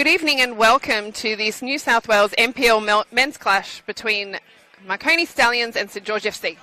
Good evening and welcome to this New South Wales NPL men's clash between Marconi Stallions and St George FC.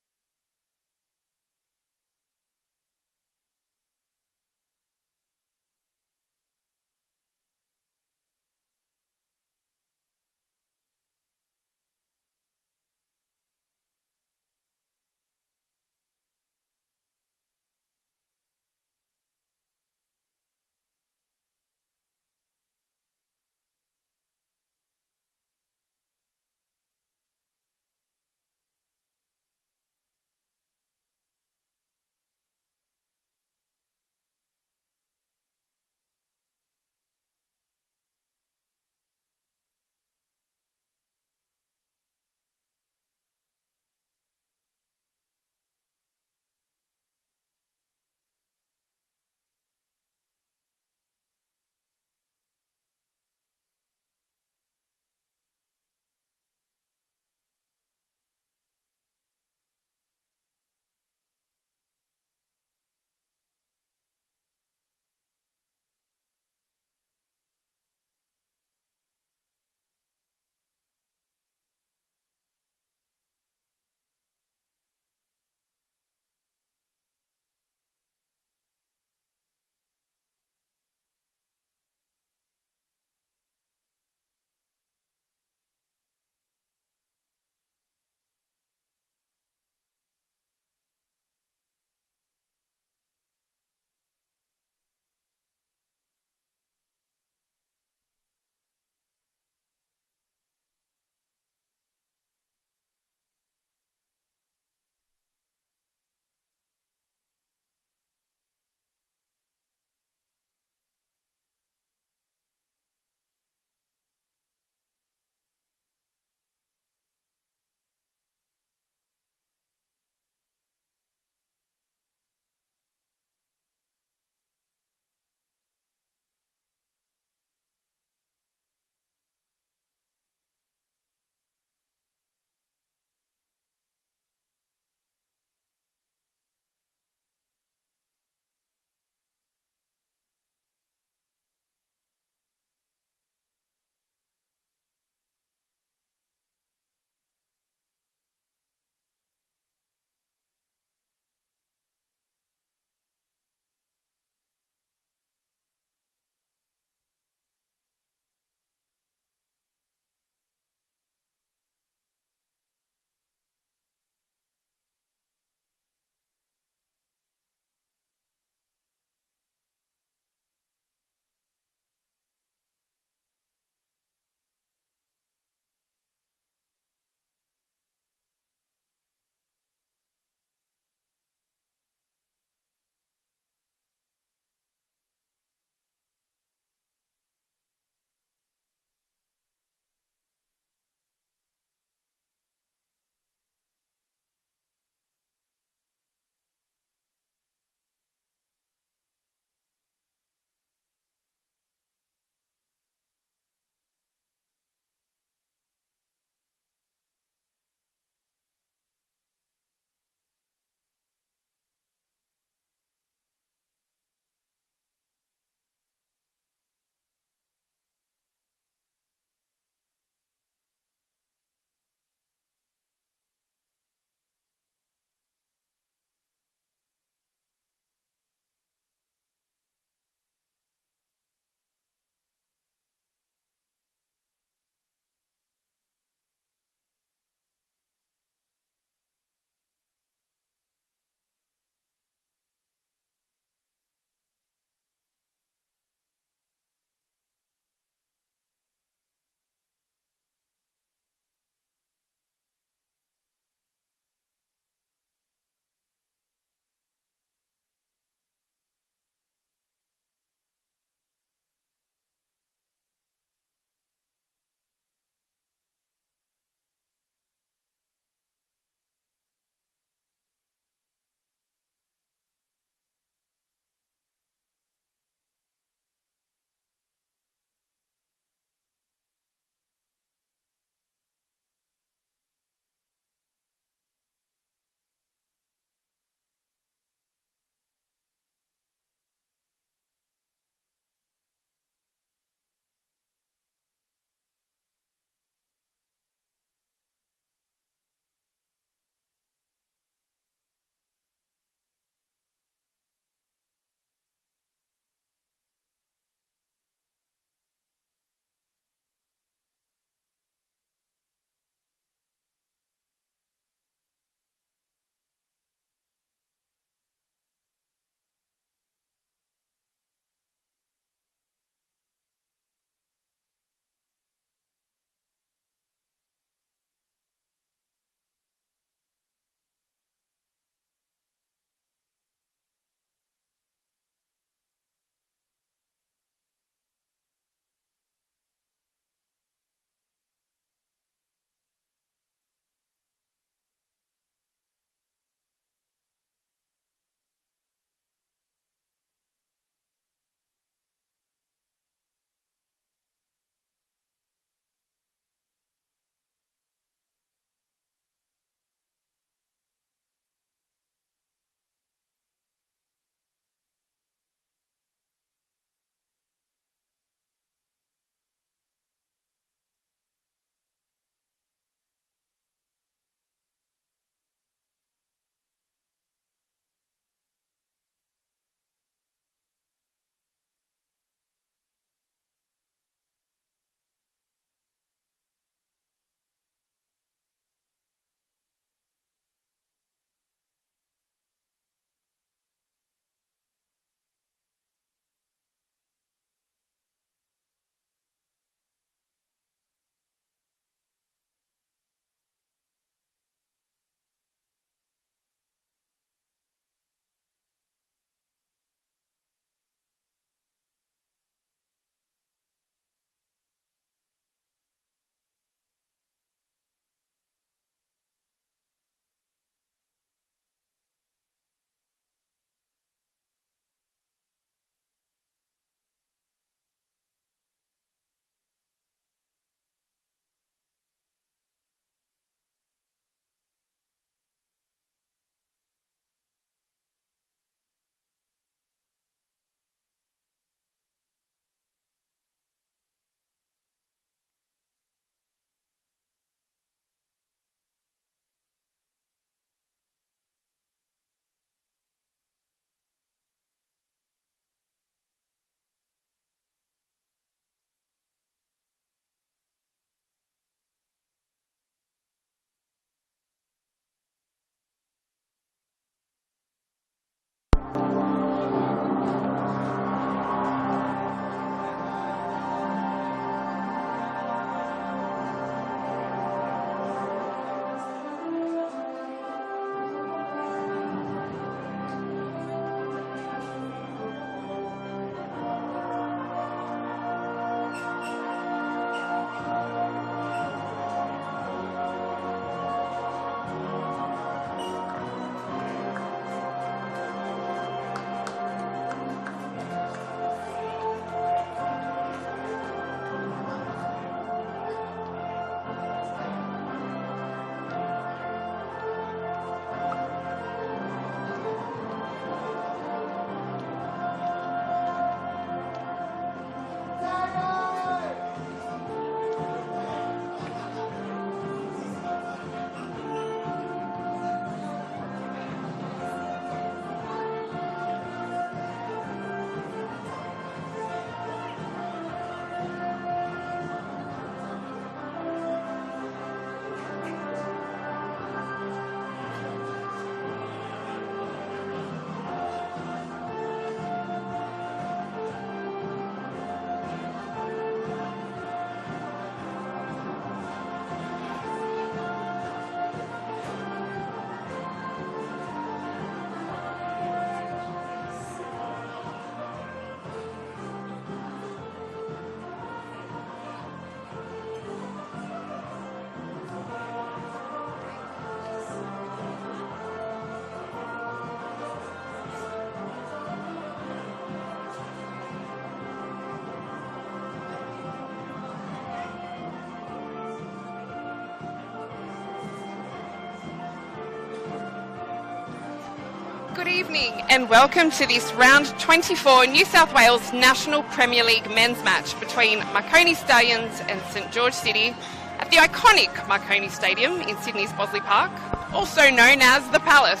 Good evening and welcome to this round 24 New South Wales National Premier League men's match between Marconi Stallions and St George City at the iconic Marconi Stadium in Sydney's Bosley Park, also known as the Palace.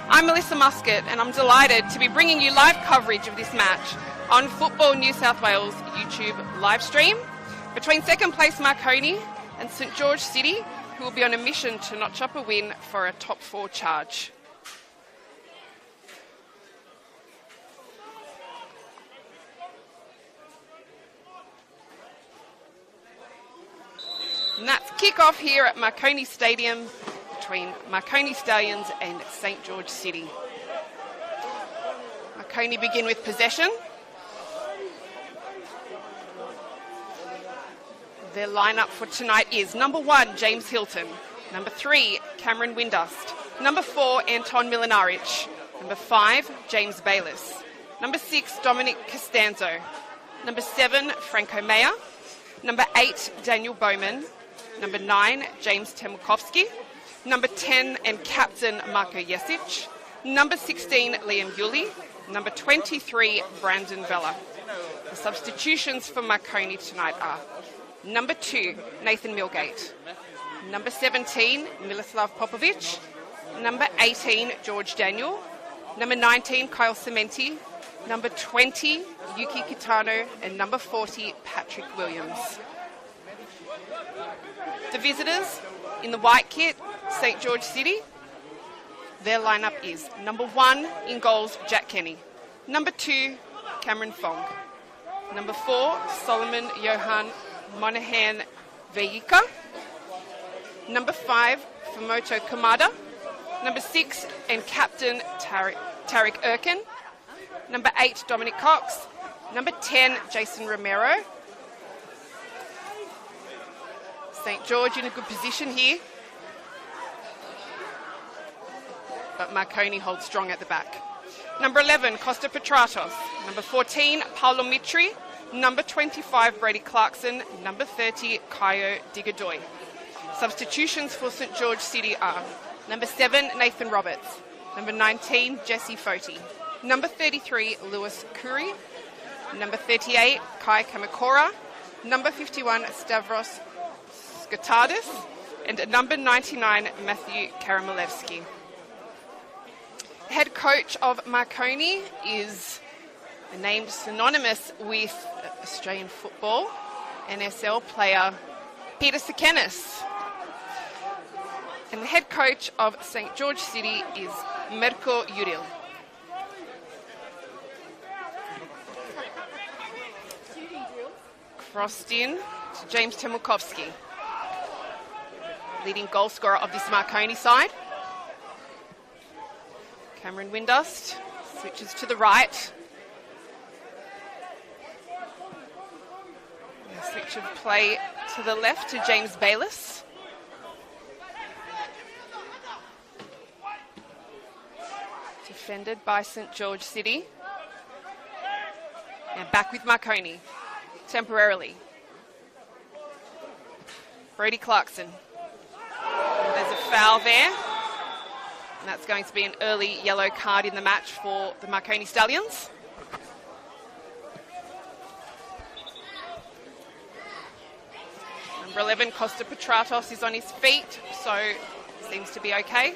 I'm Melissa Muscat and I'm delighted to be bringing you live coverage of this match on Football New South Wales YouTube live stream between second place Marconi and St George City, who will be on a mission to notch up a win for a top 4 charge. And that's kickoff here at Marconi Stadium between Marconi Stallions and St George City. Marconi begin with possession. Their lineup for tonight is number 1, James Hilton. Number 3, Cameron Windust. Number 4, Anton Milinaric. Number 5, James Bayliss. Number 6, Dominic Costanzo. Number 7, Franco Mayer. Number 8, Daniel Bowman. Number 9, James Temukovsky. Number 10 and captain Marko Jesic. Number 16, Liam Yuli. Number 23, Brandon Vella. The substitutions for Marconi tonight are number 2, Nathan Milgate. Number 17, Miloslav Popovic. Number 18, George Daniel. Number 19, Kyle Cementi. Number 20, Yuki Kitano. And number 40, Patrick Williams. The visitors in the white kit, St George City. Their lineup is number 1 in goals, Jack Kenny. Number 2, Cameron Fong. Number 4, Solomon Johan Monahan Vejika. Number 5, Fumoto Kamada. Number 6, and captain Tariq Erkin. Number 8, Dominic Cox. Number 10, Jason Romero. St George in a good position here, but Marconi holds strong at the back. Number 11, Costa Petratos. Number 14, Paolo Mitri. Number 25, Brady Clarkson. Number 30, Kaio Digadoy. Substitutions for St George City are number 7, Nathan Roberts. Number 19, Jesse Foti. Number 33, Lewis Curry. Number 38, Kai Kamakora. Number 51, Stavros Skotardis. And at number 99, Matthew Karamalevsky. Head coach of Marconi is named synonymous with Australian football, NSL player Peter Sekenis. And the head coach of St George City is Mirko Juril. Crossed in to James Temukovsky, leading goal scorer of this Marconi side. Cameron Windust switches to the right. A switch of play to the left to James Bayliss. Defended by St George City. Now back with Marconi, temporarily. Brady Clarkson. And there's a foul there. And that's going to be an early yellow card in the match for the Marconi Stallions. Number 11, Costa Petratos, is on his feet, so seems to be okay.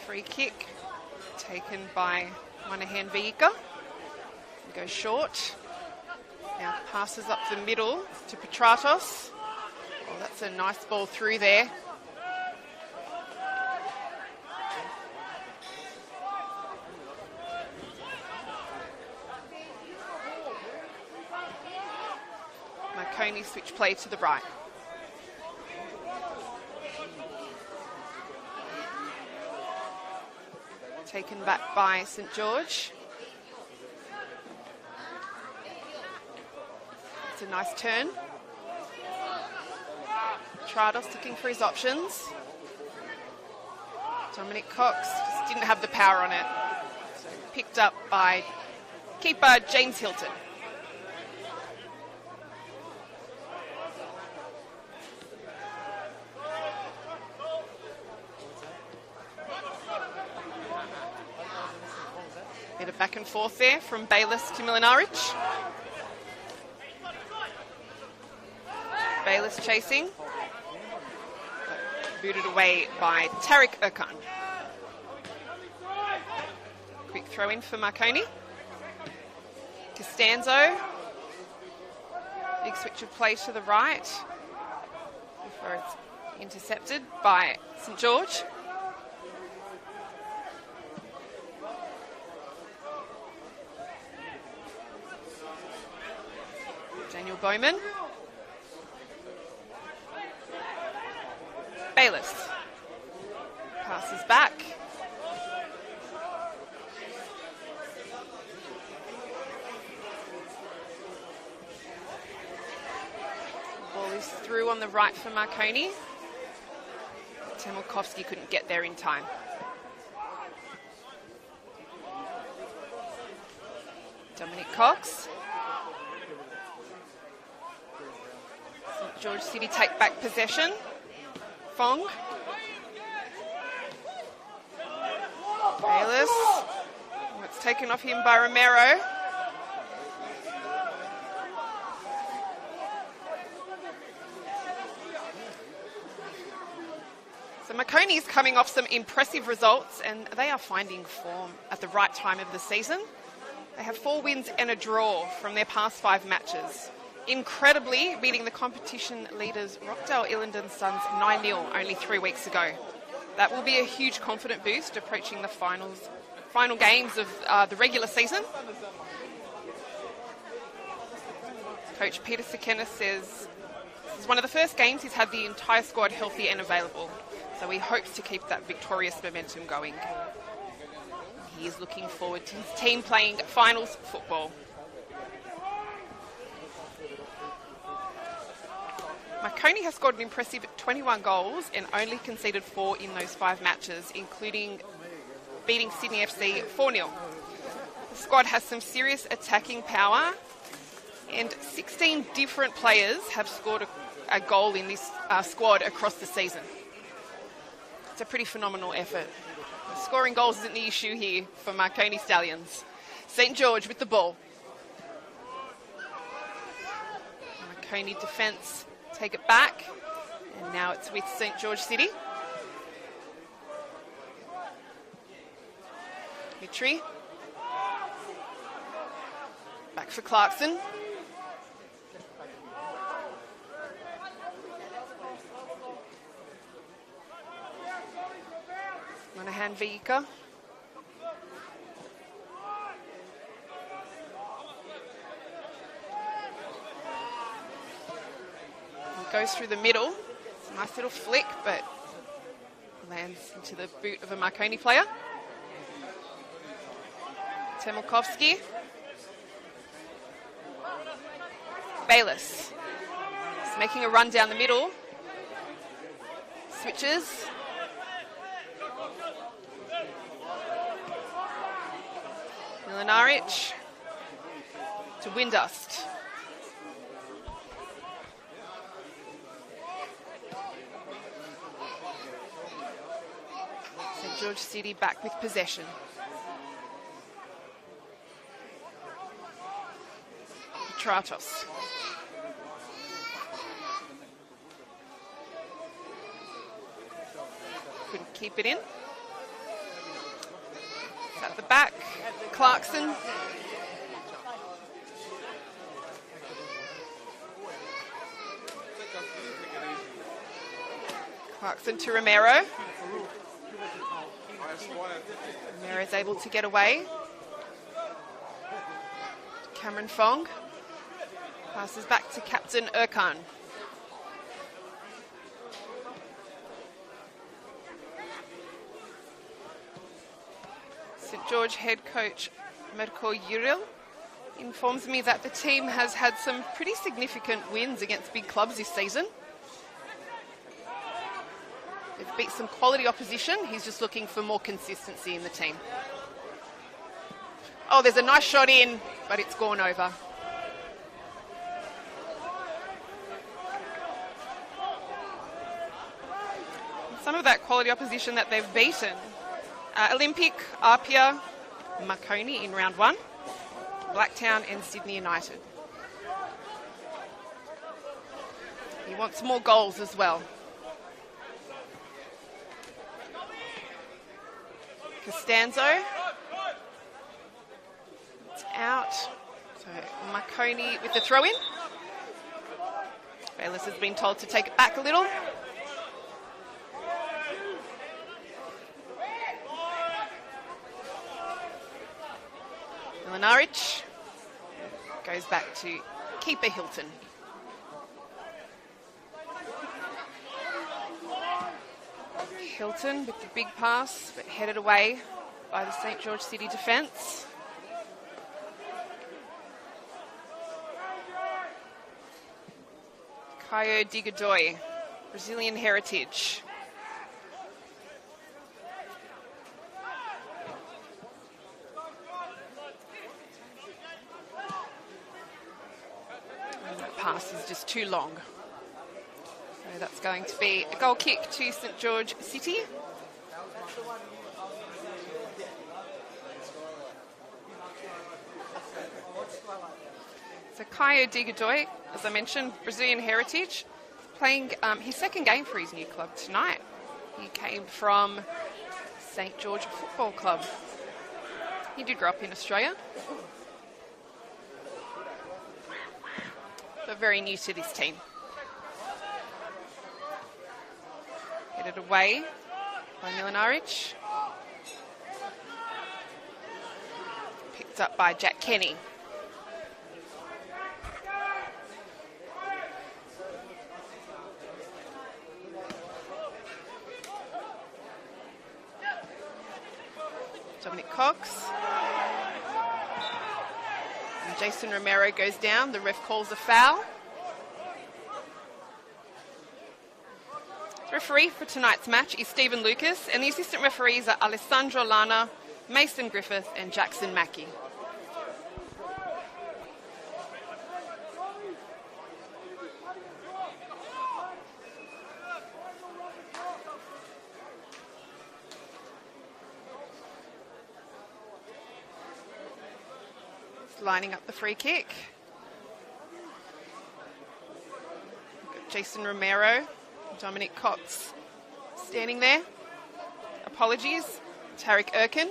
Free kick taken by Monahan Vejika. Goes short. Now passes up the middle to Petratos. Oh, that's a nice ball through there. Marconi switch play to the right. Taken back by St George. It's a nice turn. Trados looking for his options. Dominic Cox just didn't have the power on it. So picked up by Keeper, James Hilton. Bit of back and forth there from Bayless to Milinaric. Bayless chasing. Booted away by Tariq Erkan. Quick throw in for Marconi. Costanzo. Big switch of play to the right before it's intercepted by St George. Daniel Bowman. Bayless. Passes back. Ball is through on the right for Marconi. Temilkovsky couldn't get there in time. Dominic Cox. St George City take back possession. Fong. Bayless. Oh, it's taken off him by Romero. So Marconi is coming off some impressive results, and they are finding form at the right time of the season. They have 4 wins and a draw from their past 5 matches. Incredibly, beating the competition leaders Rockdale Illingdon Suns 9-0 only 3 weeks ago. That will be a huge confident boost approaching the final games of the regular season. Coach Peter Sekena says this is one of the first games he's had the entire squad healthy and available, so he hopes to keep that victorious momentum going. He is looking forward to his team playing finals football. Marconi has scored an impressive 21 goals and only conceded 4 in those 5 matches, including beating Sydney FC 4-0. The squad has some serious attacking power, and 16 different players have scored a goal in this squad across the season. It's a pretty phenomenal effort. Scoring goals isn't the issue here for Marconi Stallions. St George with the ball. Marconi defence take it back, and now it's with St George City. Mitri. Back for Clarkson. Monahan Vika. Goes through the middle. It's a nice little flick, but lands into the boot of a Marconi player. Temilkovsky. Bayless. He's making a run down the middle. Switches. Milinaric to Windust. St George City back with possession. Tratos. Couldn't keep it in. It's at the back. Clarkson. Clarkson to Romero. Romero is able to get away. Cameron Fong. Passes back to Captain Erkan. St George head coach Mirko Yuril informs me that the team has had some pretty significant wins against big clubs this season. They've beat some quality opposition. He's just looking for more consistency in the team. Oh, there's a nice shot in but it's gone over. Some of that quality opposition that they've beaten. Olympic, Apia, Marconi in round 1, Blacktown and Sydney United. He wants more goals as well. Costanzo. It's out. So Marconi with the throw-in. Bayless has been told to take it back a little. Milanaric goes back to keeper Hilton. Hilton with the big pass, but headed away by the St. George City defence. Caio Digadoi, Brazilian heritage. And that pass is just too long. So that's going to be a goal kick to St. George City. So Caio Digadoi, as I mentioned, Brazilian heritage, playing his second game for his new club tonight. He came from St. George Football Club. He did grow up in Australia, but very new to this team. Headed away by Milanaric. Picked up by Jack Kenny. Dominic Cox. And Jason Romero goes down. The ref calls a foul. The referee for tonight's match is Stephen Lucas, and the assistant referees are Alessandro Lana, Mason Griffith and Jackson Mackey. Lining up the free kick. Jason Romero, Dominic Cox standing there. Apologies, Tarek Erkin.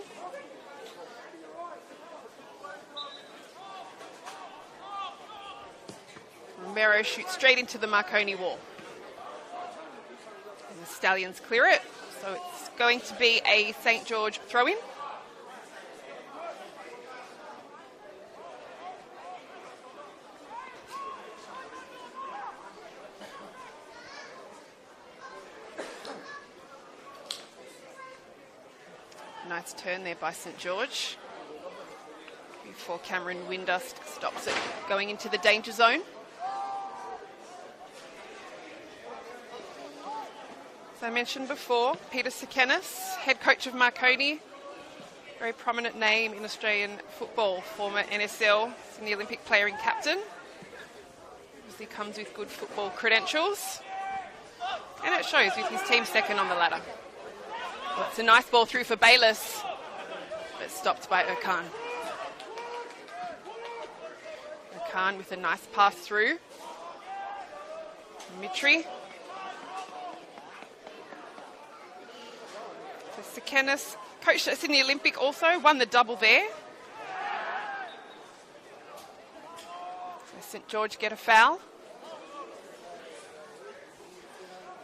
Romero shoots straight into the Marconi wall. And the Stallions clear it, so it's going to be a St. George throw-in. Nice turn there by St. George before Cameron Windust stops it going into the danger zone. As I mentioned before, Peter Sekenis, head coach of Marconi, very prominent name in Australian football, former NSL, Sydney Olympic player and captain. Obviously comes with good football credentials, and it shows with his team second on the ladder. Well, it's a nice ball through for Bayless, but stopped by Erkan. Erkan with a nice pass through. Mitri. So Sekenis, coached at Sydney Olympic also, won the double there. So St. George get a foul.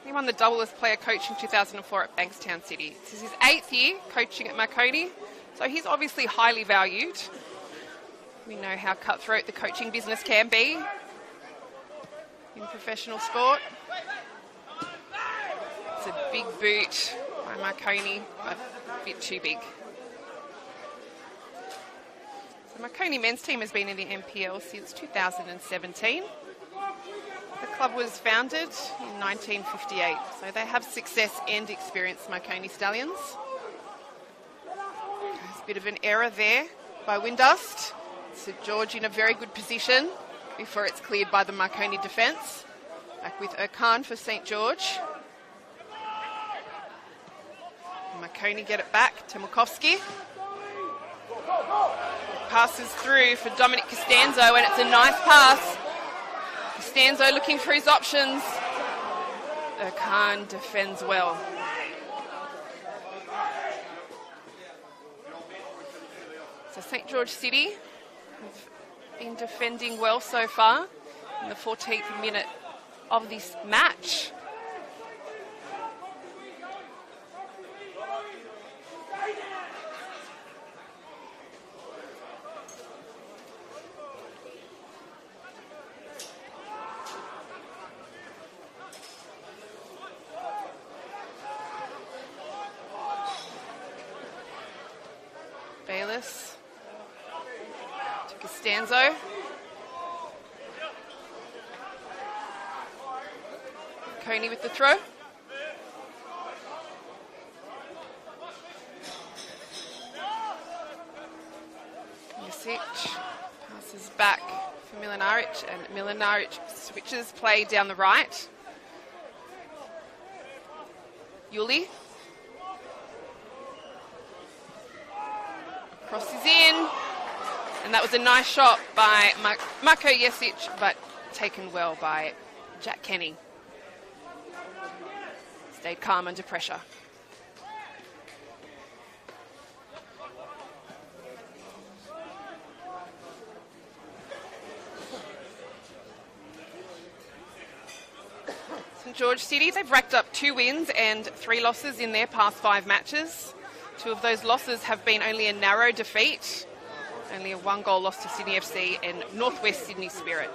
He won the double as player coach in 2004 at Bankstown City. This is his 8th year coaching at Marconi, so he's obviously highly valued. We know how cutthroat the coaching business can be in professional sport. It's a big boot by Marconi, but a bit too big. The Marconi men's team has been in the NPL since 2017. The club was founded in 1958, so they have success and experience, Marconi Stallions. There's a bit of an error there by Windust. St George in a very good position before it's cleared by the Marconi defence. Back with O'Khan for St George. Marconi get it back to Mulkowski. Passes through for Dominic Costanzo, and it's a nice pass. Costanzo looking for his options. O'Khan defends well. So St George City have been defending well so far in the 14th minute of this match. Bayless to Costanzo. Coney with the throw. Jasic passes back for Milinaric, and Milinaric switches play down the right. Yuli. Crosses in, and that was a nice shot by Marko Jasic, but taken well by Jack Kenny. Stayed calm under pressure. St George City, they've racked up 2 wins and 3 losses in their past 5 matches. 2 of those losses have been only a narrow defeat, only a 1-goal loss to Sydney FC and Northwest Sydney Spirit.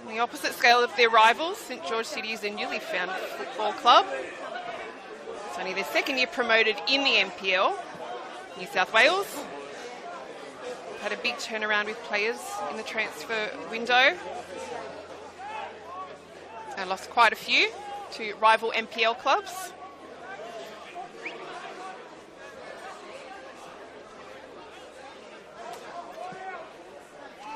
On the opposite scale of their rivals, St George City is a newly founded football club. It's only their 2nd year promoted in the NPL, New South Wales. Had a big turnaround with players in the transfer window. They lost quite a few to rival NPL clubs.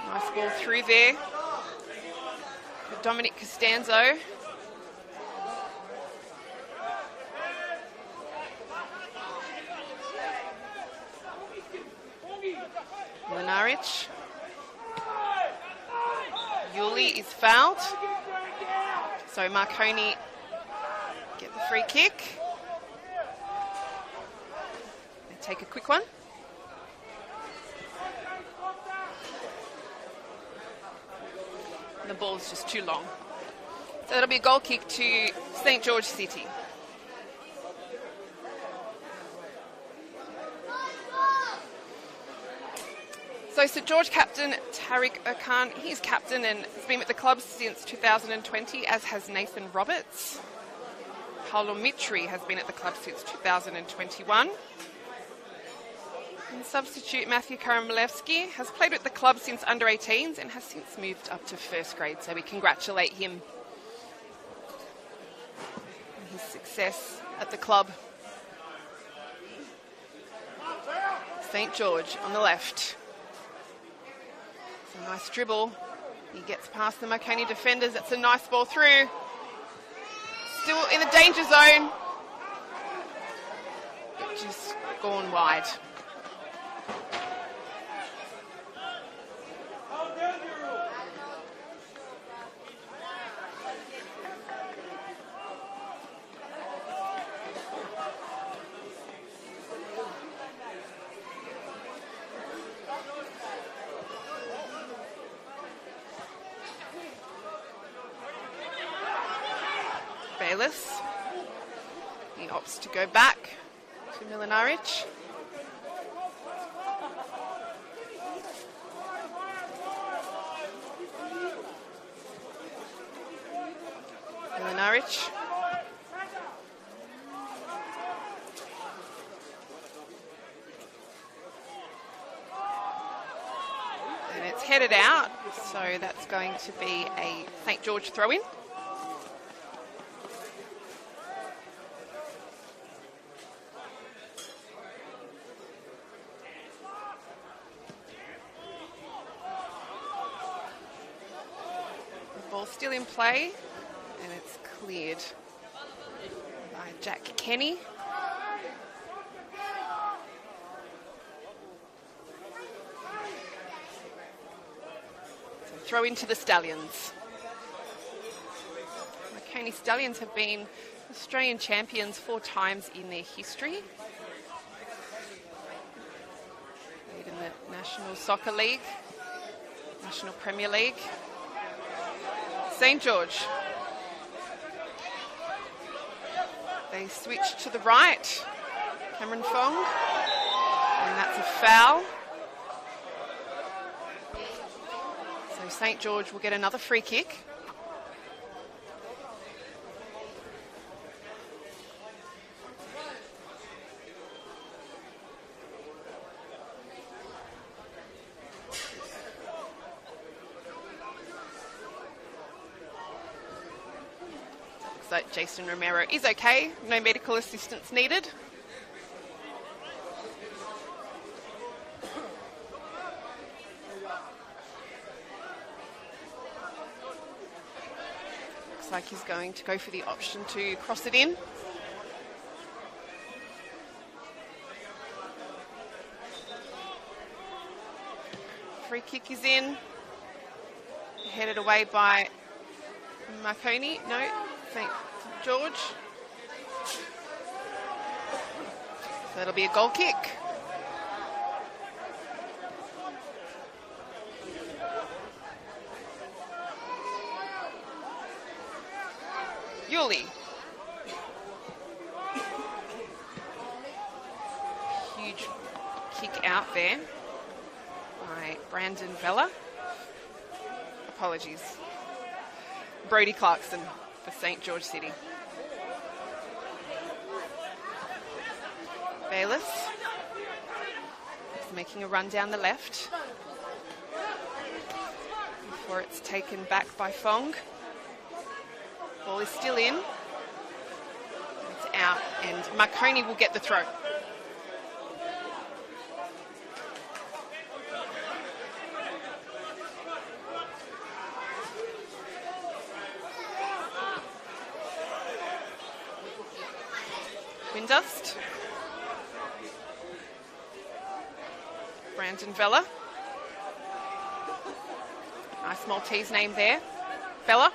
Nice ball through there for Dominic Costanzo. Milinaric. Yuli is fouled. So Marconi get the free kick. They take a quick one. The ball is just too long. So it'll be a goal kick to St George City. So St George captain Tariq O'Khan, he's captain and has been with the club since 2020, as has Nathan Roberts. Paulo Mitri has been at the club since 2021. And substitute Matthew Karamalevsky has played with the club since under-18s and has since moved up to first grade, so we congratulate him on his success at the club. St George on the left. It's a nice dribble. He gets past the Marconi defenders. It's a nice ball through. Still in the danger zone. But just gone wide. Bayless. He opts to go back to Milinaric. Milinaric. And it's headed out, so that's going to be a St George throw-in. Ball still in play, and it's cleared by Jack Kenny. So throw into the Stallions. Marconi Stallions have been Australian champions 4 times in their history. Played in the National Soccer League, National Premier League. St. George. They switch to the right. Cameron Fong. And that's a foul. So St. George will get another free kick. So Jason Romero is okay, no medical assistance needed. Looks like he's going to go for the option to cross it in. Free kick is in. Headed away by Marconi. No, St. George. So it'll be a goal kick. Yuli. Huge kick out there by Brandon Vella. Apologies. Brody Clarkson for St. George City. Bayless is making a run down the left before it's taken back by Fong. Ball is still in. It's out, and Marconi will get the throw. Windust. Brandon Vella. Nice Maltese name there. Vella.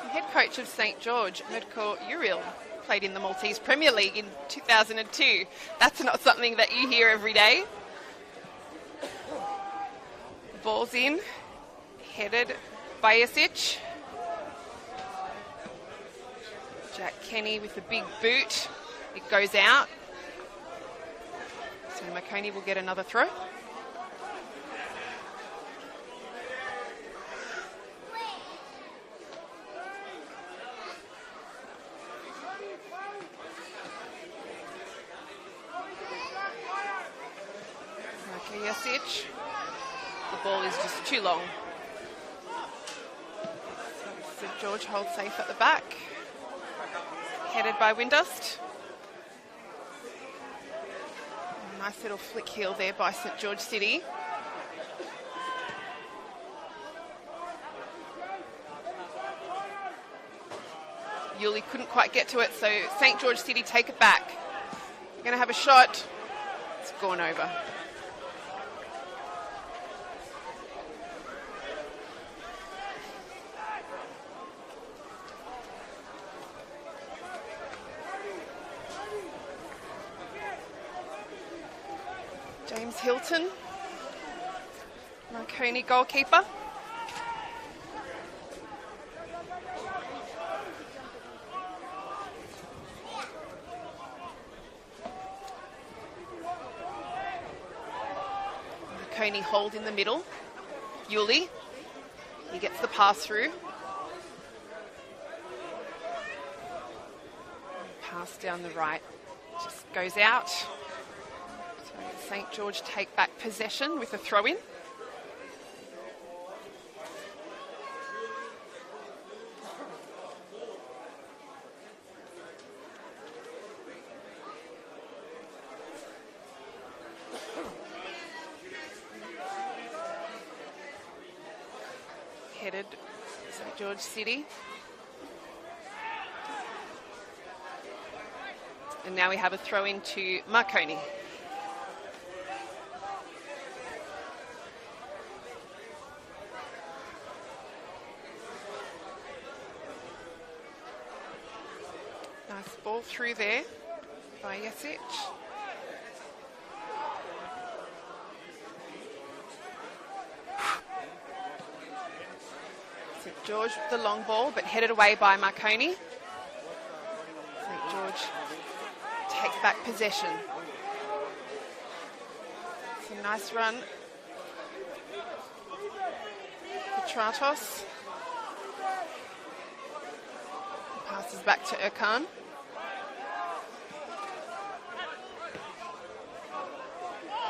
The head coach of St. George, Mirko Uriel, played in the Maltese Premier League in 2002. That's not something that you hear every day. Ball's in. Headed by Jasic. Jack Kenny with the big boot. It goes out. So Marconi will get another throw. Okay, Jasic. The ball is just too long. St. George holds safe at the back. Headed by Windust. Nice little flick heel there by St. George City. Yuli couldn't quite get to it, so St. George City take it back. They're going to have a shot. It's gone over. James Hilton, Marconi goalkeeper. Marconi hold in the middle. Yuli, he gets the pass through. Pass down the right, just goes out. St. George take back possession with a throw-in. headed St George City. And now we have a throw in to Marconi. Nice ball through there by Jesic. St George with the long ball, but headed away by Marconi. St George take back possession. It's a nice run. Petratos. Passes back to Erkan.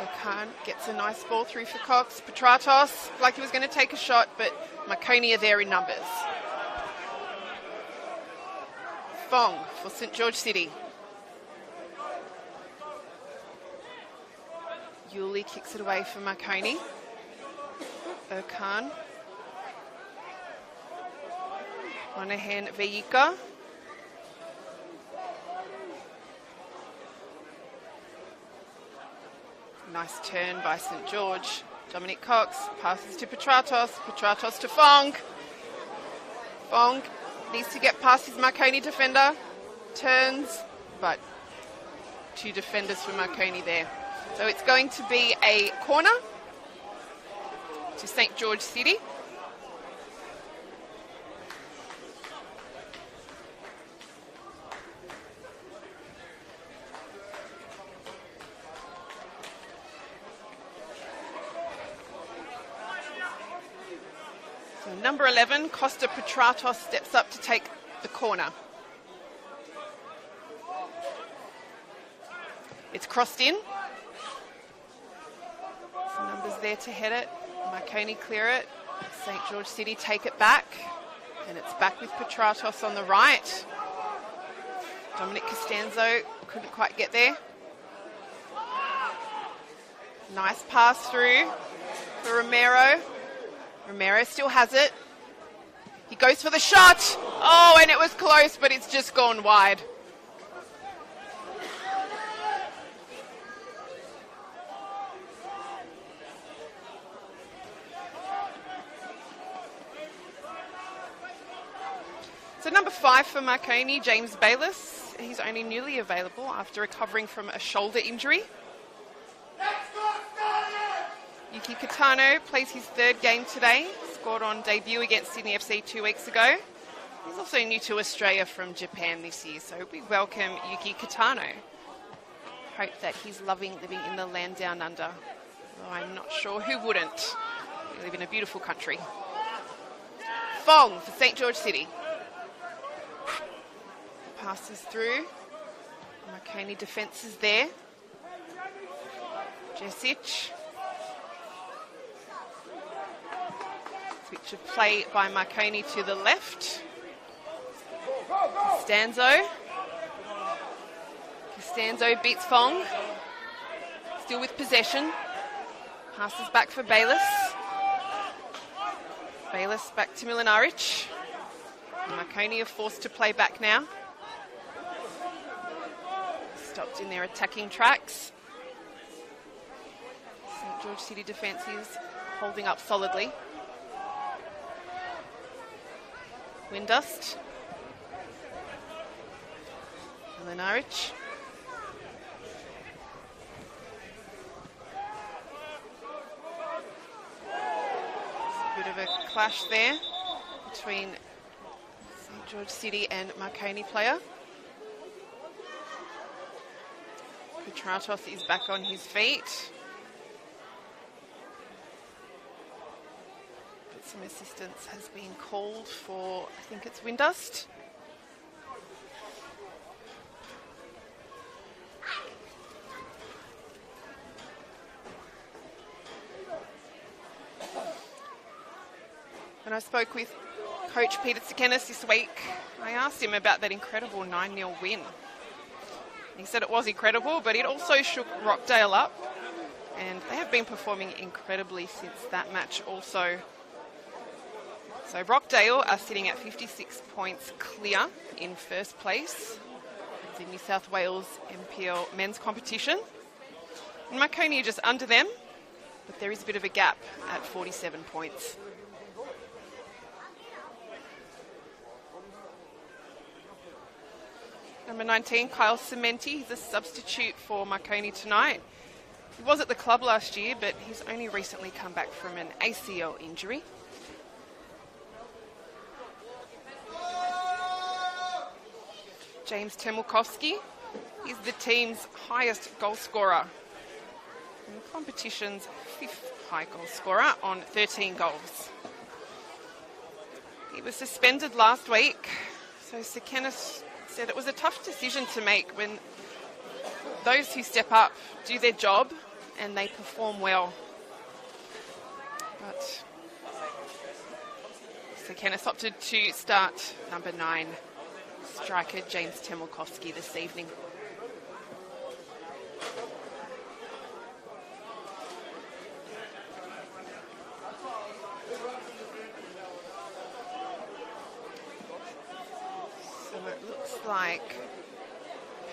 Erkan gets a nice ball through for Cox. Petratos, like he was going to take a shot, but Marconi are there in numbers. Fong for St George City. Yuli kicks it away for Marconi. Erkan. Monahan Vejika. Nice turn by St George. Dominic Cox passes to Petratos. Petratos to Fong. Fong needs to get past his Marconi defender. Turns, but two defenders for Marconi there. So it's going to be a corner to St George City. So number 11, Costa Petratos, steps up to take the corner. It's crossed in. Some numbers there to head it. Marconi clear it. St George City take it back. And it's back with Petratos on the right. Dominic Costanzo couldn't quite get there. Nice pass through for Romero. Romero still has it. He goes for the shot. Oh, and it was close, but it's just gone wide. So number 5 for Marconi, James Bayliss. He's only newly available after recovering from a shoulder injury. Yuki Kitano plays his 3rd game today. Scored on debut against Sydney FC 2 weeks ago. He's also new to Australia from Japan this year, so we welcome Yuki Kitano. Hope that he's loving living in the land down under. Though I'm not sure who wouldn't. We live in a beautiful country. Fong for St George City. Passes through. Marconi defence is there. Jesic. Switch of play by Marconi to the left. Costanzo beats Fong. Still with possession. Passes back for Bayliss. Bayliss back to Milinaric. Marconi are forced to play back now. Stopped in their attacking tracks. St George City defence is holding up solidly. Windust. Milinaric. A bit of a clash there between St George City and Marconi player. Petratos is back on his feet. But some assistance has been called for, I think it's Windust. When I spoke with Coach Peter Tsakenis this week, I asked him about that incredible 9-0 win. He said it was incredible, but it also shook Rockdale up, and they have been performing incredibly since that match also. So Rockdale are sitting at 56 points clear in first place. It's the New South Wales NPL men's competition. And Marconi are just under them, but there is a bit of a gap at 47 points. Number 19, Kyle Cementi. He's a substitute for Marconi tonight. He was at the club last year, but he's only recently come back from an ACL injury. James Temulkowski is the team's highest goal scorer. And the competition's 5th high goal scorer on 13 goals. He was suspended last week, so Sir Kenneth said it was a tough decision to make when those who step up do their job and they perform well. But Sir Kenneth opted to start number 9, striker James Temulkowski, this evening. So it looks like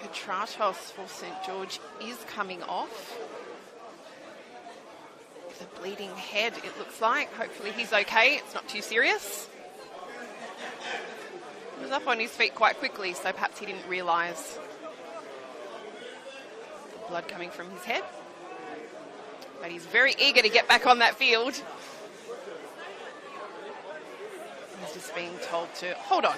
Petratos for St George is coming off. With a bleeding head, it looks like. Hopefully he's okay. It's not too serious. He was up on his feet quite quickly, so perhaps he didn't realise the blood coming from his head. But he's very eager to get back on that field. He's just being told to hold on.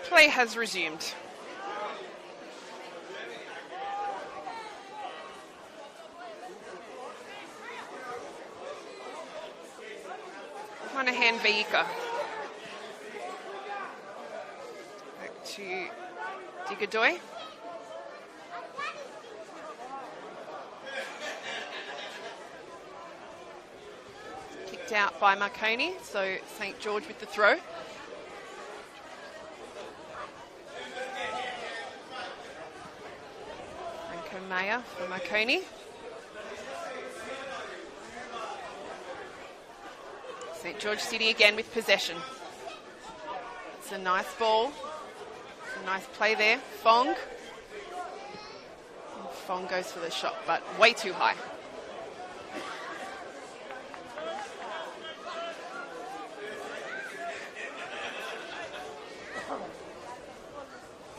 Play has resumed. Monahan Veika. Back to Digadoy. Kicked out by Marconi, so St George with the throw. Maya for Marconi. St George City again with possession. It's a nice ball. It's a nice play there. Fong. And Fong goes for the shot, but way too high.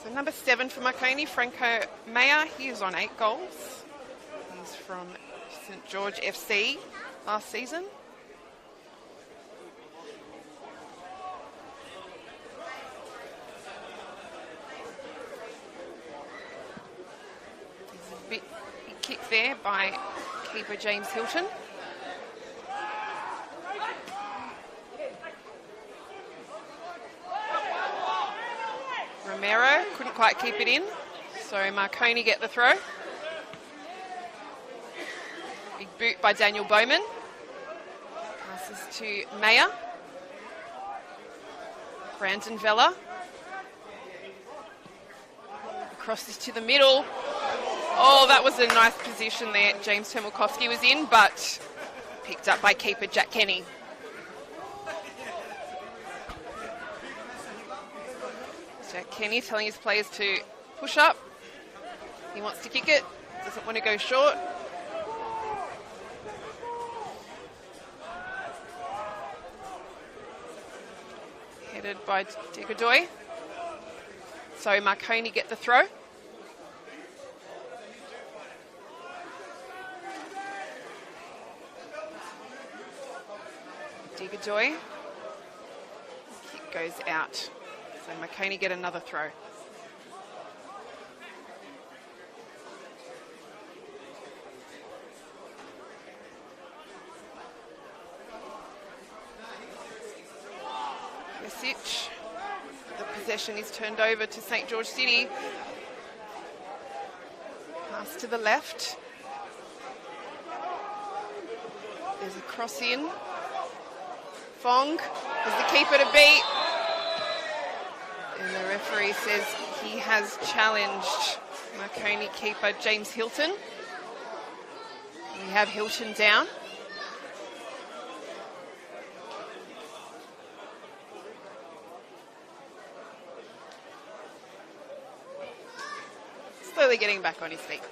So number 7 for Marconi, Franco Mayer. He is on 8 goals. He's from St George FC last season. There's a big kick there by keeper James Hilton. Romero couldn't quite keep it in, so Marconi get the throw. Big boot by Daniel Bowman. Passes to Mayer. Brandon Vella. Crosses to the middle. Oh, that was a nice position there. James Temulkowski was in, but picked up by keeper Jack Kenny. Jack Kenny telling his players to push up. He wants to kick it, doesn't want to go short. Headed by Digadoy. So Marconi get the throw. Digadoy. Kick goes out. So Marconi get another throw. Message. The possession is turned over to St George City. Pass to the left. There's a cross in. Fong is the keeper to beat. And the referee says he has challenged Marconi keeper James Hilton. We have Hilton down. Slowly getting back on his feet.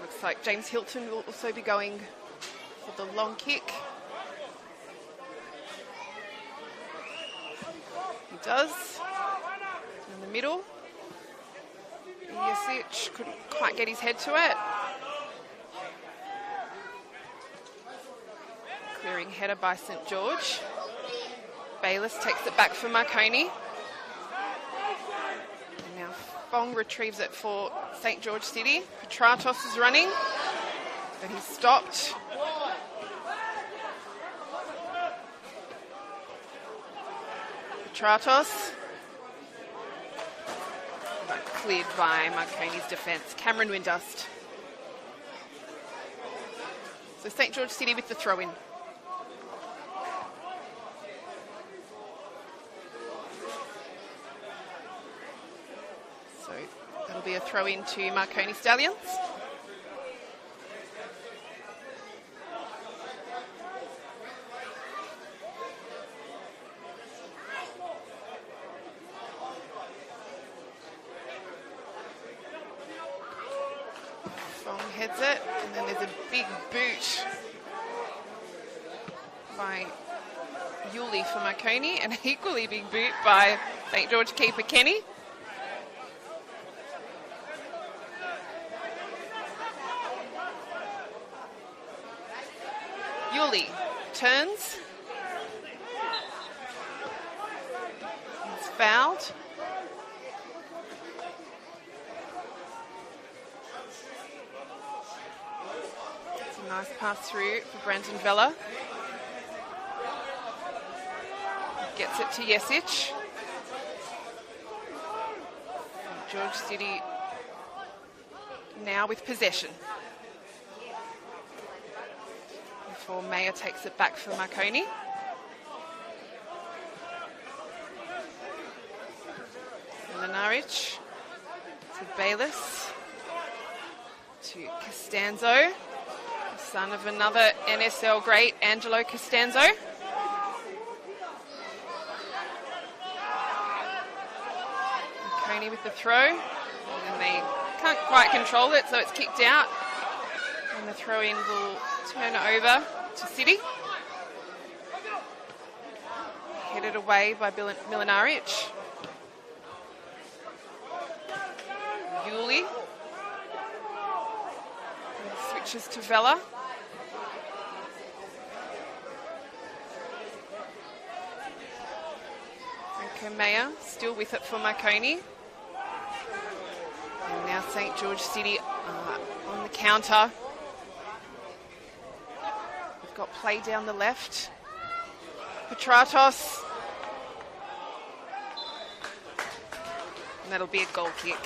Looks like James Hilton will also be going for the long kick. He does. In the middle. Jesic couldn't quite get his head to it. Clearing header by St George. Bayless takes it back for Marconi. And now Fong retrieves it for St George City. Petratos is running, but he's stopped. Petratos. Cleared by Marconi's defence. Cameron Windust. So St George City with the throw-in. So that'll be a throw-in to Marconi Stallions. Heads it, and then there's a big boot by Yuli for Marconi, and an equally big boot by St George keeper Kenny. Yuli turns. He's fouled. Nice pass through for Brandon Vella. Gets it to Jesic. George City now with possession. Before Mayer takes it back for Marconi. Milinaric to Bayless. To Costanzo. Son of another NSL great, Angelo Costanzo. Marconi with the throw. And they can't quite control it, so it's kicked out. And the throw-in will turn it over to City. Headed away by Milinaric. Yuli. Switches to Vella. Mayer still with it for Marconi. And now St George City on the counter. We've got play down the left. Petratos. And that'll be a goal kick.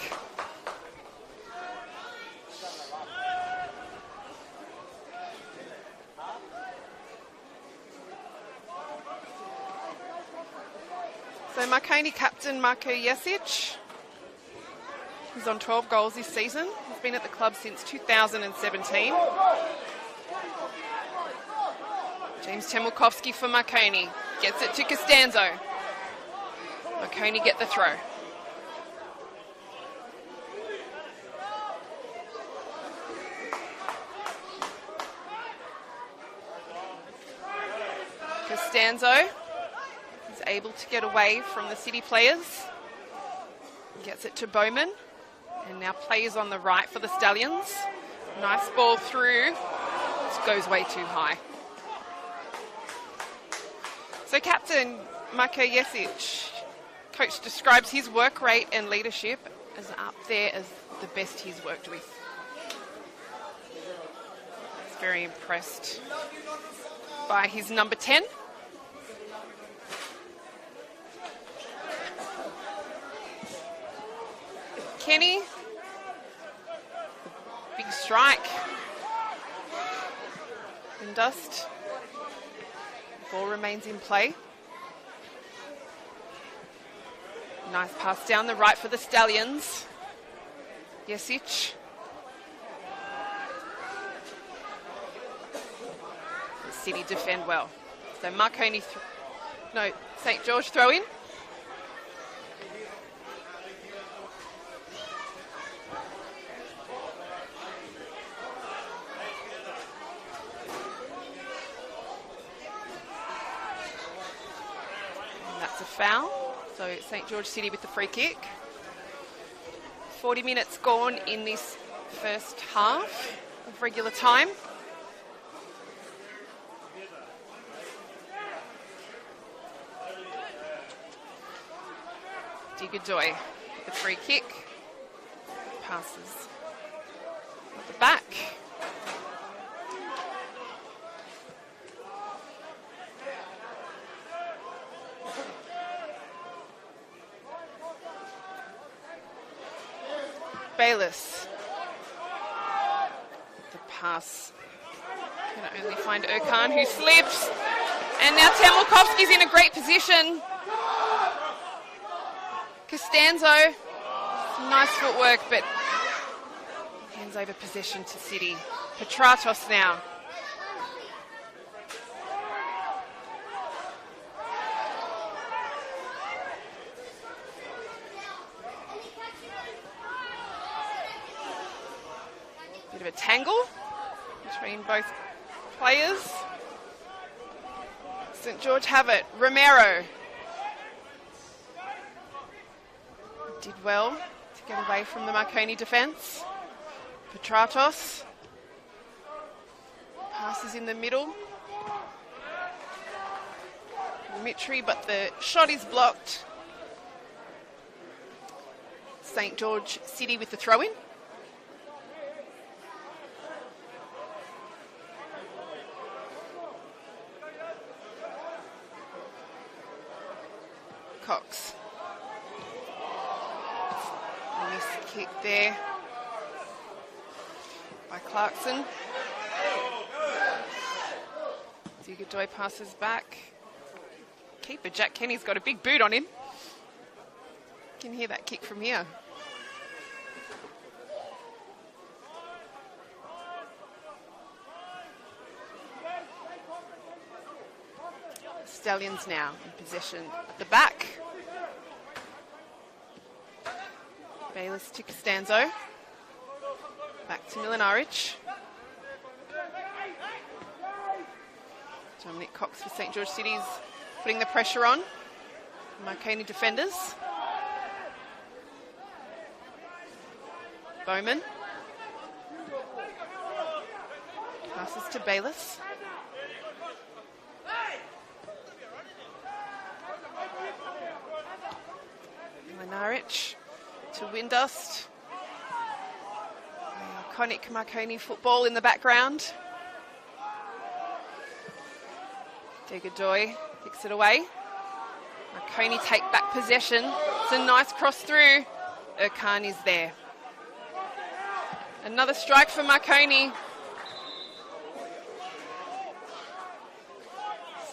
So Marconi captain Marko Jesic. He's on 12 goals this season. He's been at the club since 2017. James Temulkovsky for Marconi. Gets it to Costanzo. Marconi get the throw. Costanzo is able to get away from the City players. Gets it to Bowman. And now plays on the right for the Stallions. Nice ball through. This goes way too high. So captain Marko Jesic, coach describes his work rate and leadership as up there as the best he's worked with. He's very impressed by his number 10. Kenny, big strike. Windust. Ball remains in play. Nice pass down the right for the Stallions. Jesic. The City defend well. So Marconi, St. George throw in. And that's a foul. So St. George City with the free kick. 40 minutes gone in this first half of regular time. Digadoy, the free kick. Passes at the back. Bayless. The pass can only find Erkan, who slips. And now Temelkovski's in a great position. Costanzo, nice footwork, but hands over possession to City. Petratos now. Bit of a tangle between both players. St. George have it. Romero. Did well to get away from the Marconi defence. Petratos. Passes in the middle. Mitri, but the shot is blocked. St. George City with the throw-in. Cox. Nice kick there by Clarkson. Digadoy passes back. Keeper Jack Kenny's got a big boot on him. You can hear that kick from here. Stallions now in possession at the back. Bayless to Costanzo. Back to Milinaric. Dominic Cox for St. George City's putting the pressure on. Marconi defenders. Bowman. Passes to Bayless. Milinaric to Windust. The iconic Marconi football in the background. Digadoy kicks it away. Marconi take back possession. It's a nice cross through. Erkan is there. Another strike for Marconi.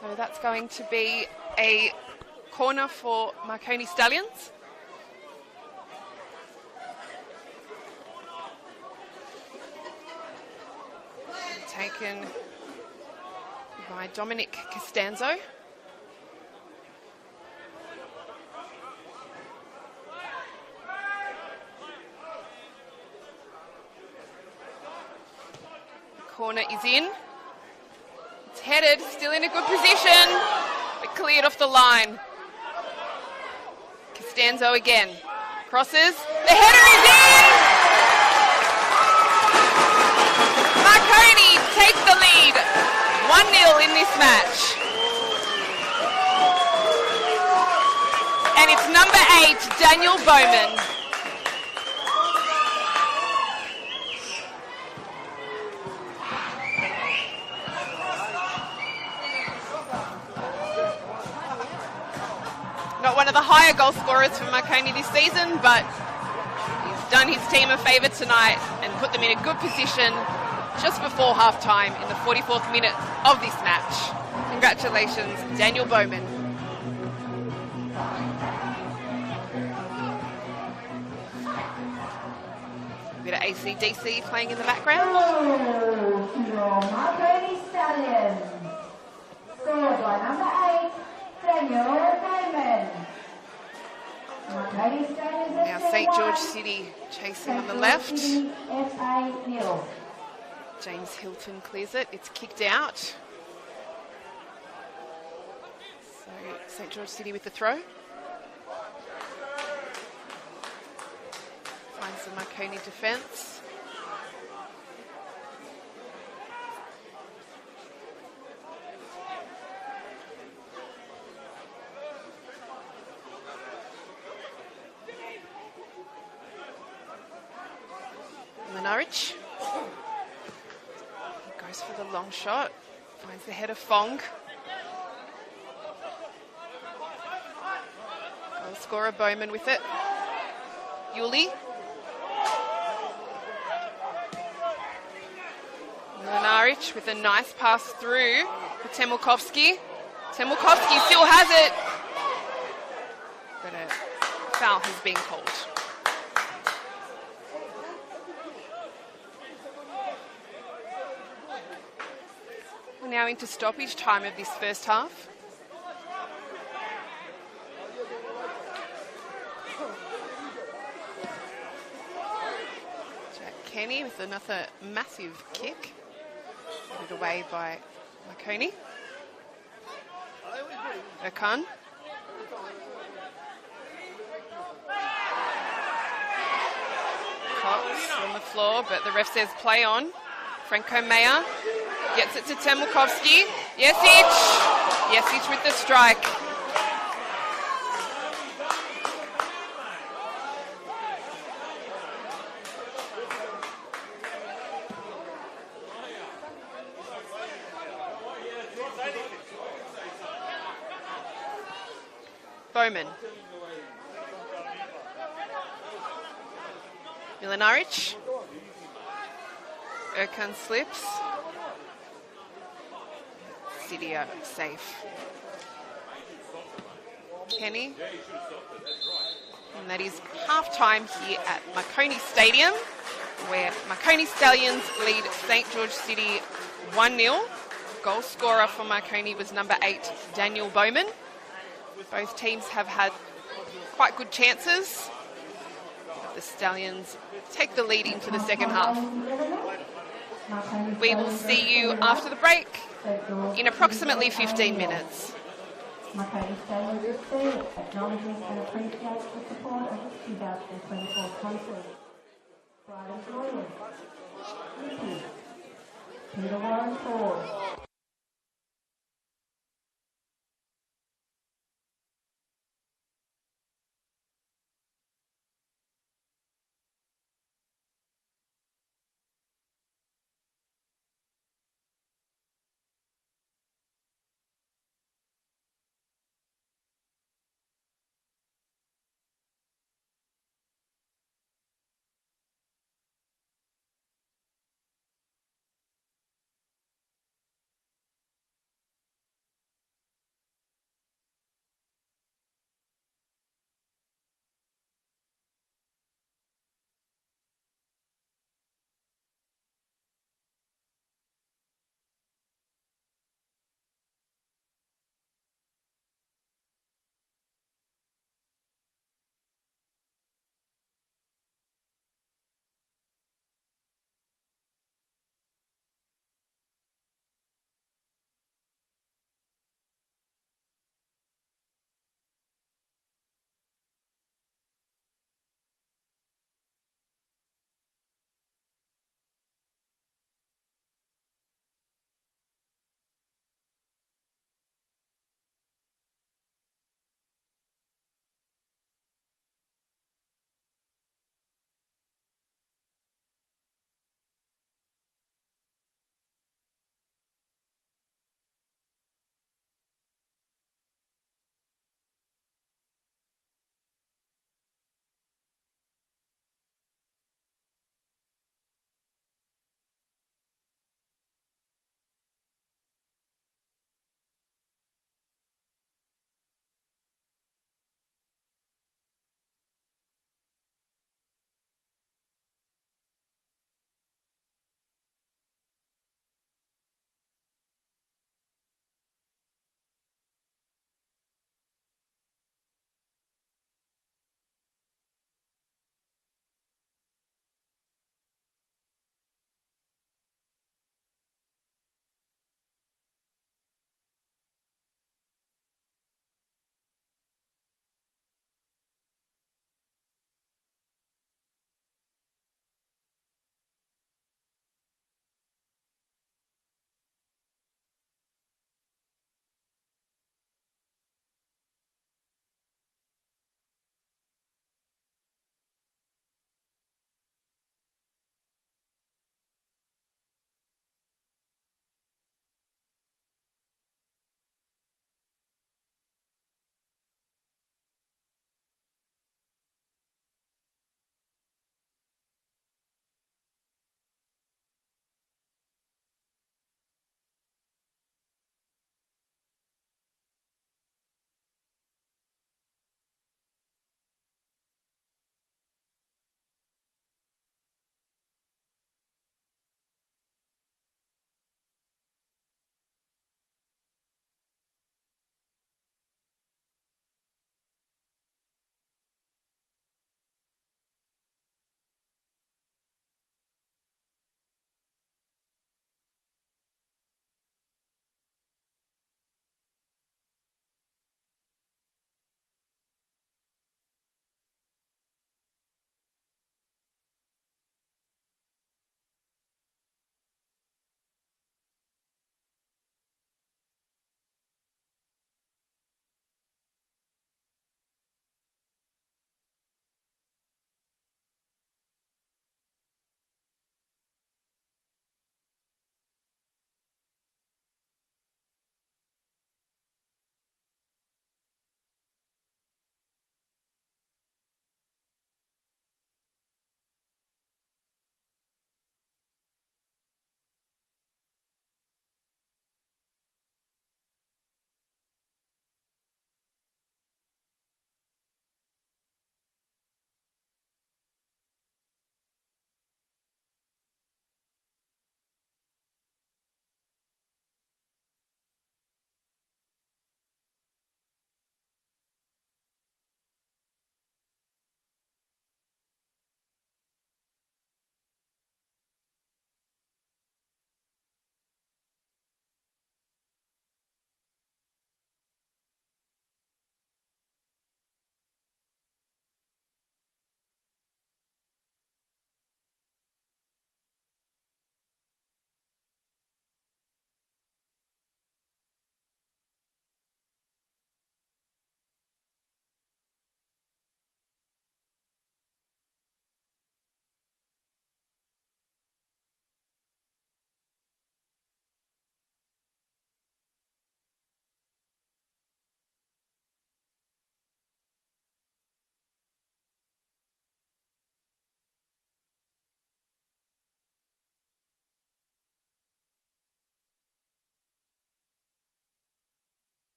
So that's going to be a corner for Marconi Stallions. Taken by Dominic Costanzo. The corner is in. It's headed, still in a good position, but cleared off the line. Costanzo again. Crosses. The header is in! Marconi take the lead. 1-0 in this match. And it's number 8, Daniel Bowman. Not one of the higher goal scorers for Marconi this season, but he's done his team a favour tonight and put them in a good position just before half-time in the 44th minute of this match. Congratulations, Daniel Bowman. A bit of AC/DC playing in the background. Your Marconi Stallions, scored by number 8, Daniel Bowman. Marconi Stallions Now St George City chasing on the left. FA 0. James Hilton clears it. It's kicked out. So St George City with the throw. Finds the Marconi defence. Norwich. He goes for the long shot. Finds the head of Fong. Goal scorer Bowman with it. Yuli. Norwich with a nice pass through for Temulkovsky. Temulkovsky still has it. But a foul has been called. We're now into stoppage time of this first half. Jack Kenny with another massive kick. Put it away by Marconi. Okan. Cox on the floor, but the ref says play on. Franco Mayer gets it to Temulkovsky. Jesic! Jesic with the strike. Bowman. Milinaric. Erkan slips. Sidio safe. Kenny. And that is half-time here at Marconi Stadium, where Marconi Stallions lead St George City 1-0. Goal scorer for Marconi was number 8, Daniel Bowman. Both teams have had quite good chances. The Stallions take the lead into the second half. We will see you after the break in approximately 15 minutes. Marconi Stallions acknowledges and appreciates the support of the 2024 concert. Brighton's lawyers. Thank you. Peter Warren Ford.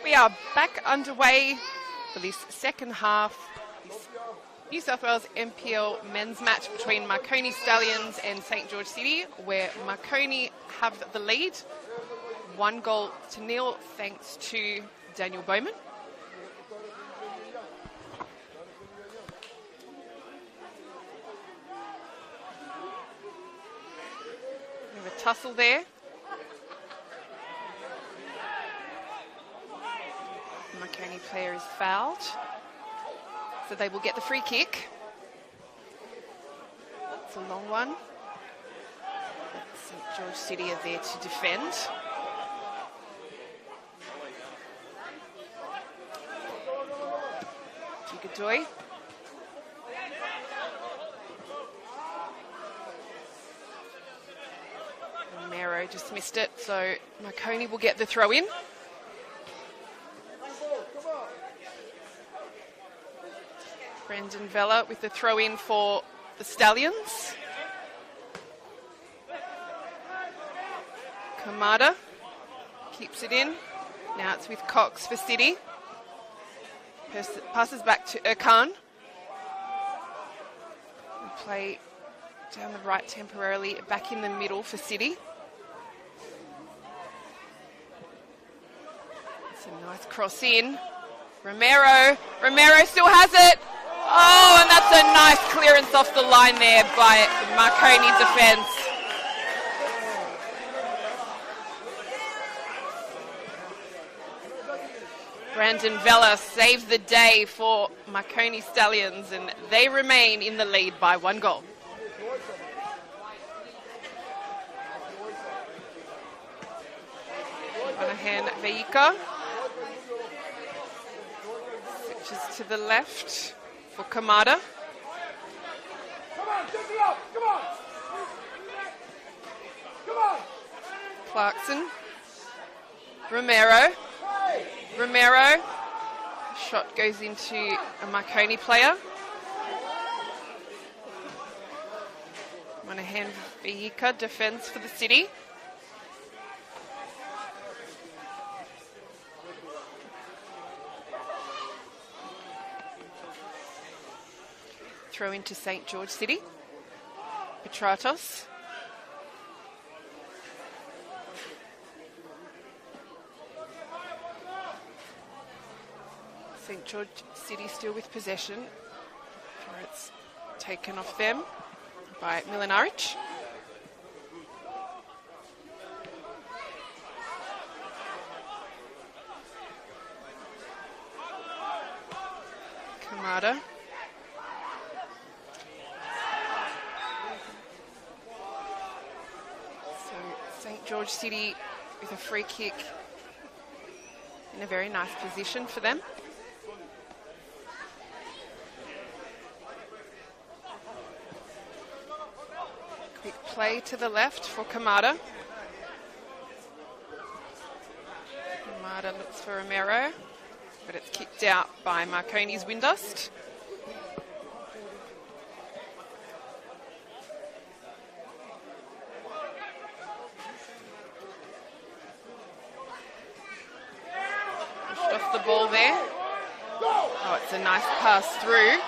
We are back underway for this second half. This New South Wales NPL men's match between Marconi Stallions and St George City, where Marconi have the lead. 1-0 thanks to Daniel Bowman. We have a tussle there. Marconi player is fouled, so they will get the free kick. It's a long one. St George City are there to defend. Gigadoy. Romero just missed it, so Marconi will get the throw in. Brendan Vella with the throw in for the Stallions. Kamada keeps it in. Now it's with Cox for City. Passes back to Erkan. We play down the right temporarily, back in the middle for City. It's a nice cross in. Romero still has it. Oh, and that's a nice clearance off the line there by Marconi defence. Brandon Vella saves the day for Marconi Stallions, and they remain in the lead by 1 goal. Monahan Veika switches to the left for Kamada. Clarkson. Romero. Shot goes into a Marconi player. Monahan Veika defends for the City. Throw into St George City. Petratos. St George City still with possession. It's taken off them by Milinaric. Kamada. St George City with a free kick in a very nice position for them. Quick play to the left for Kamada. Kamada looks for Romero, but it's kicked out by Marconi's Windust. Off the ball there. Oh, it's a nice pass through.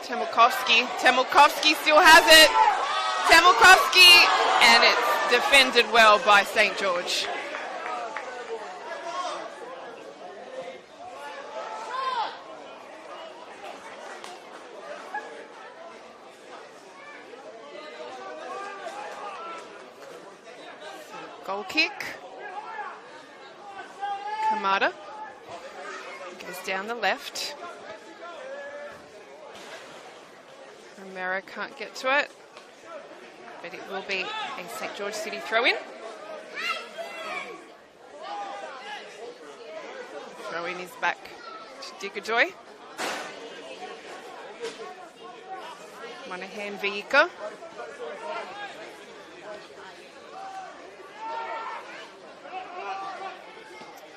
Temelkovsky still has it. Temelkovsky, and it's defended well by St George. Goal kick. Kamada goes down the left. Romero can't get to it, but it will be a St George City throw-in. Throw-in is back to Digajoy. Monahan Veika.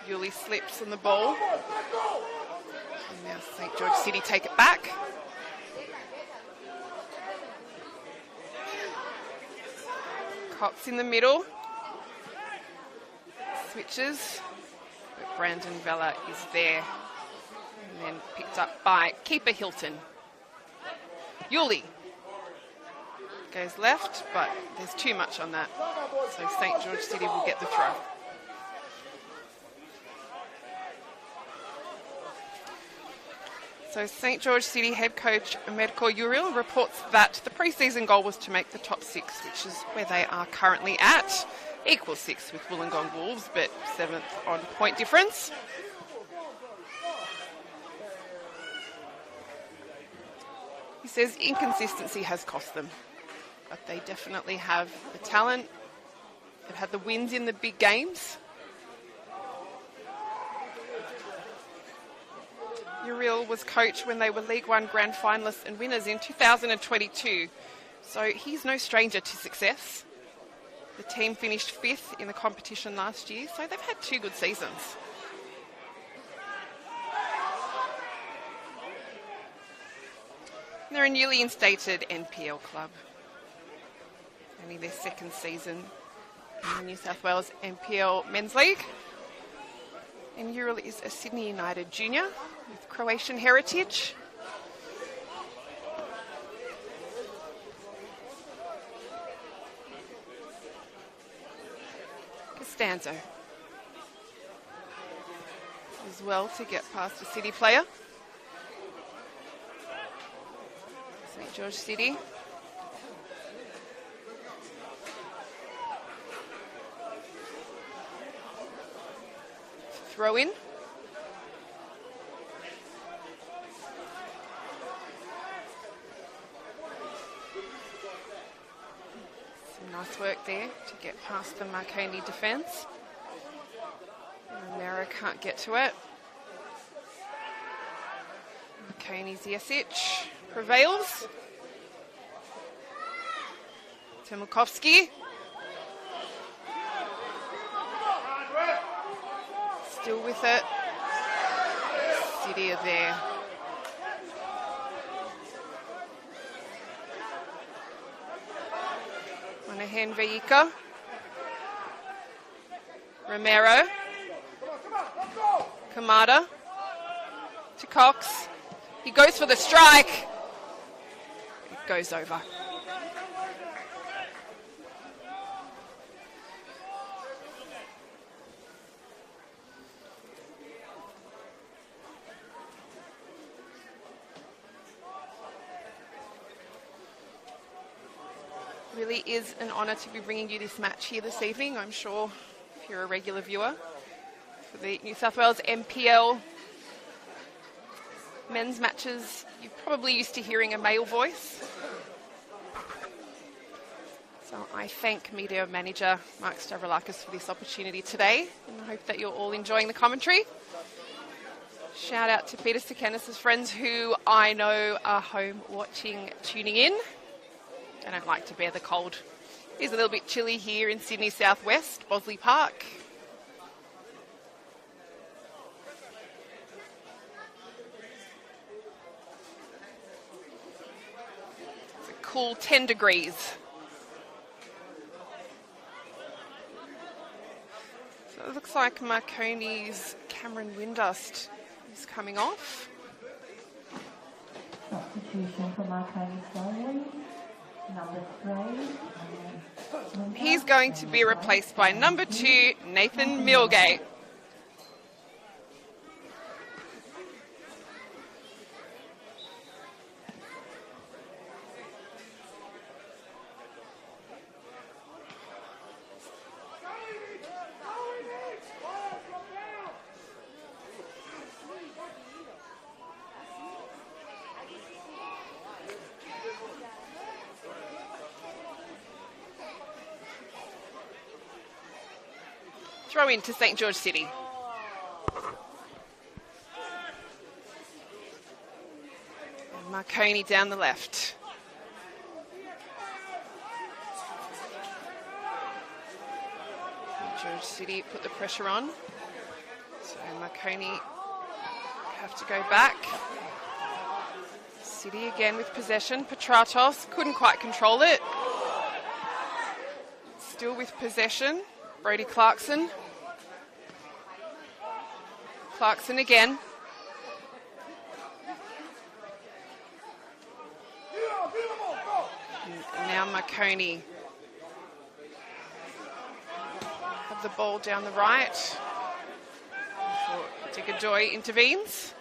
Yuli slips on the ball. And now St George City take it back. Cox in the middle. Switches. But Brandon Vella is there. And then picked up by keeper Hilton. Yulee goes left, but there's too much on that. So St. George City will get the throw. So St. George City head coach Mirko Uriel reports that the pre-season goal was to make the top 6, which is where they are currently at. Equals 6 with Wollongong Wolves, but 7th on point difference. He says inconsistency has cost them, but they definitely have the talent. They've had the wins in the big games. Uriel was coach when they were League One grand finalists and winners in 2022, so he's no stranger to success. The team finished 5th in the competition last year, so they've had 2 good seasons. They're a newly instated NPL club. Only their 2nd season in the New South Wales NPL Men's League. And Uriel is a Sydney United junior with Croatian heritage. Costanzo as well to get past a City player. St. George City. Throw in. Some nice work there to get past the Marconi defence. Romero can't get to it. Marconi's Jesic prevails. Temukovsky. Still with it. City are there. Monahan Veika. Romero. Kamada. To Cox. He goes for the strike. It goes over. Really is an honour to be bringing you this match here this evening. I'm sure if you're a regular viewer for the New South Wales NPL men's matches, you're probably used to hearing a male voice. So I thank media manager Mark Stavroulakis for this opportunity today, and I hope that you're all enjoying the commentary. Shout out to Peter Sakanis' friends who I know are home watching, tuning in. I don't like to bear the cold. It is a little bit chilly here in Sydney Southwest, Bosley Park. It's a cool 10 degrees. So it looks like Marconi's Cameron Windust is coming off. Substitution for Marconi Stallions. Number 3. He's going to be replaced by number 2, Nathan Milgate. Throw into St. George City. And Marconi down the left. St. George City put the pressure on. So Marconi have to go back. City again with possession. Petratos couldn't quite control it. Still with possession. Brody Clarkson. Clarkson again. And now Marconi have the ball down the right. Digger-Joy intervenes.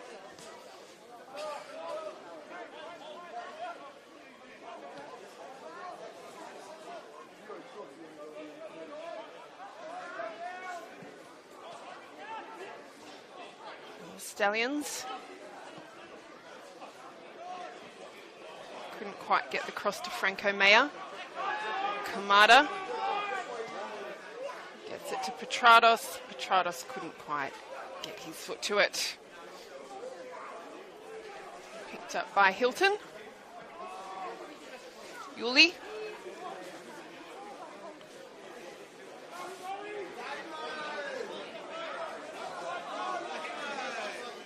Stallions couldn't quite get the cross to Franco Mayer. Kamada gets it to Petrados. Petrados couldn't quite get his foot to it. Picked up by Hilton. Yuli.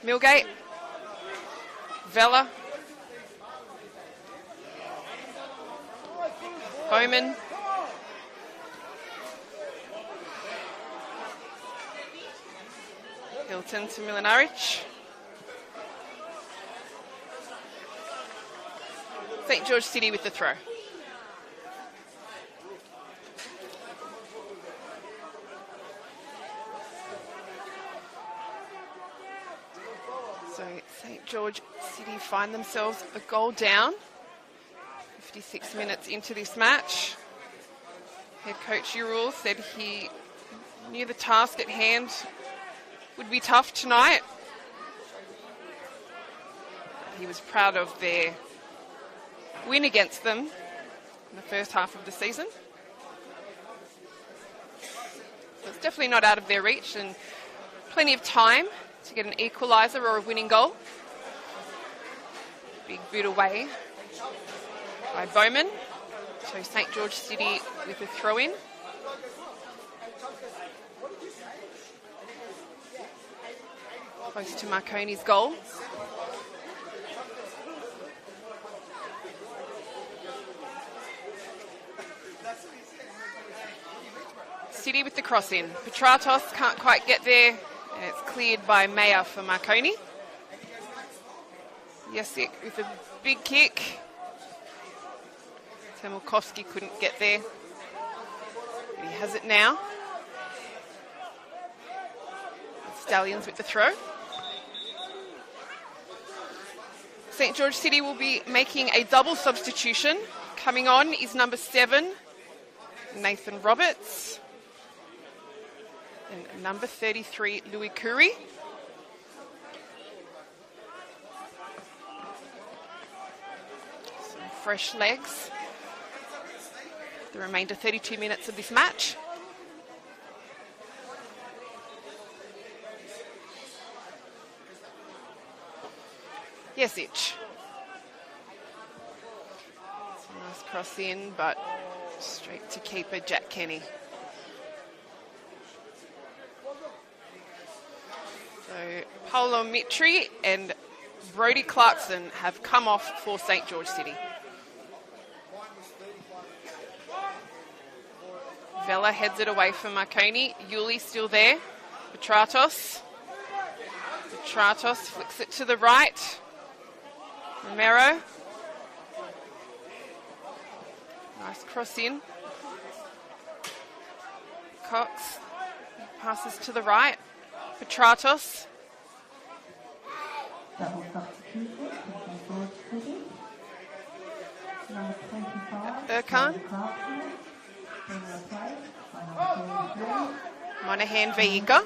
Milgate. Vela. Bowman. Hilton to Milinaric. St. George City with the throw. So St. George City find themselves a goal down. 56 minutes into this match. Head coach Urul said he knew the task at hand would be tough tonight. He was proud of their win against them in the first half of the season. So it's definitely not out of their reach and plenty of time to get an equaliser or a winning goal. Big boot away by Bowman. So St. George City with a throw-in. Close to Marconi's goal. City with the cross-in. Petratos can't quite get there, and it's cleared by Mayer for Marconi. Jasic with a big kick. Temilkovsky couldn't get there. But he has it now. Stallions with the throw. St. George City will be making a double substitution. Coming on is number 7, Nathan Roberts. And number 33, Louis Curry. Some fresh legs. The remainder 32 minutes of this match. Jasic. It's a nice cross in, but straight to keeper Jack Kenny. So Paolo Mitri and Brody Clarkson have come off for St. George City. Vela heads it away from Marconi. Yuli still there. Petratos. Petratos flicks it to the right. Romero. Nice cross in. Cox passes to the right. Petratos. Double substitution, George City. Number 25, Erkan. Clarkson. Being replaced by number 33, Monahan Veiga.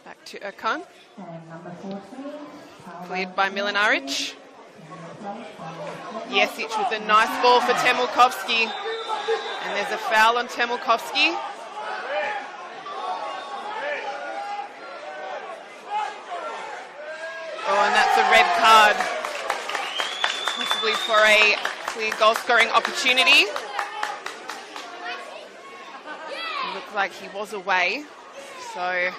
Back to Erkan. and number 14, Cleared by Milinaric. Jasic with a nice ball for Temilkovsky. And there's a foul on Temilkovsky. Oh, and that's a red card. Possibly for a clear goal-scoring opportunity. It looked like he was away. So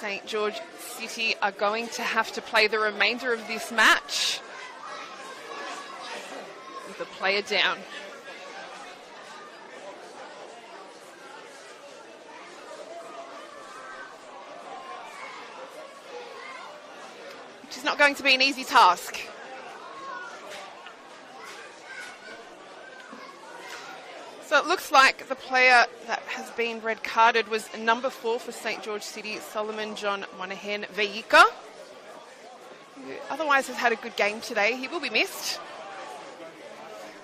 St. George City are going to have to play the remainder of this match with a player down. is not going to be an easy task. So it looks like the player that has been red carded was number 4 for St. George City, Solomon John Monaghan Veika, who otherwise has had a good game today. He will be missed,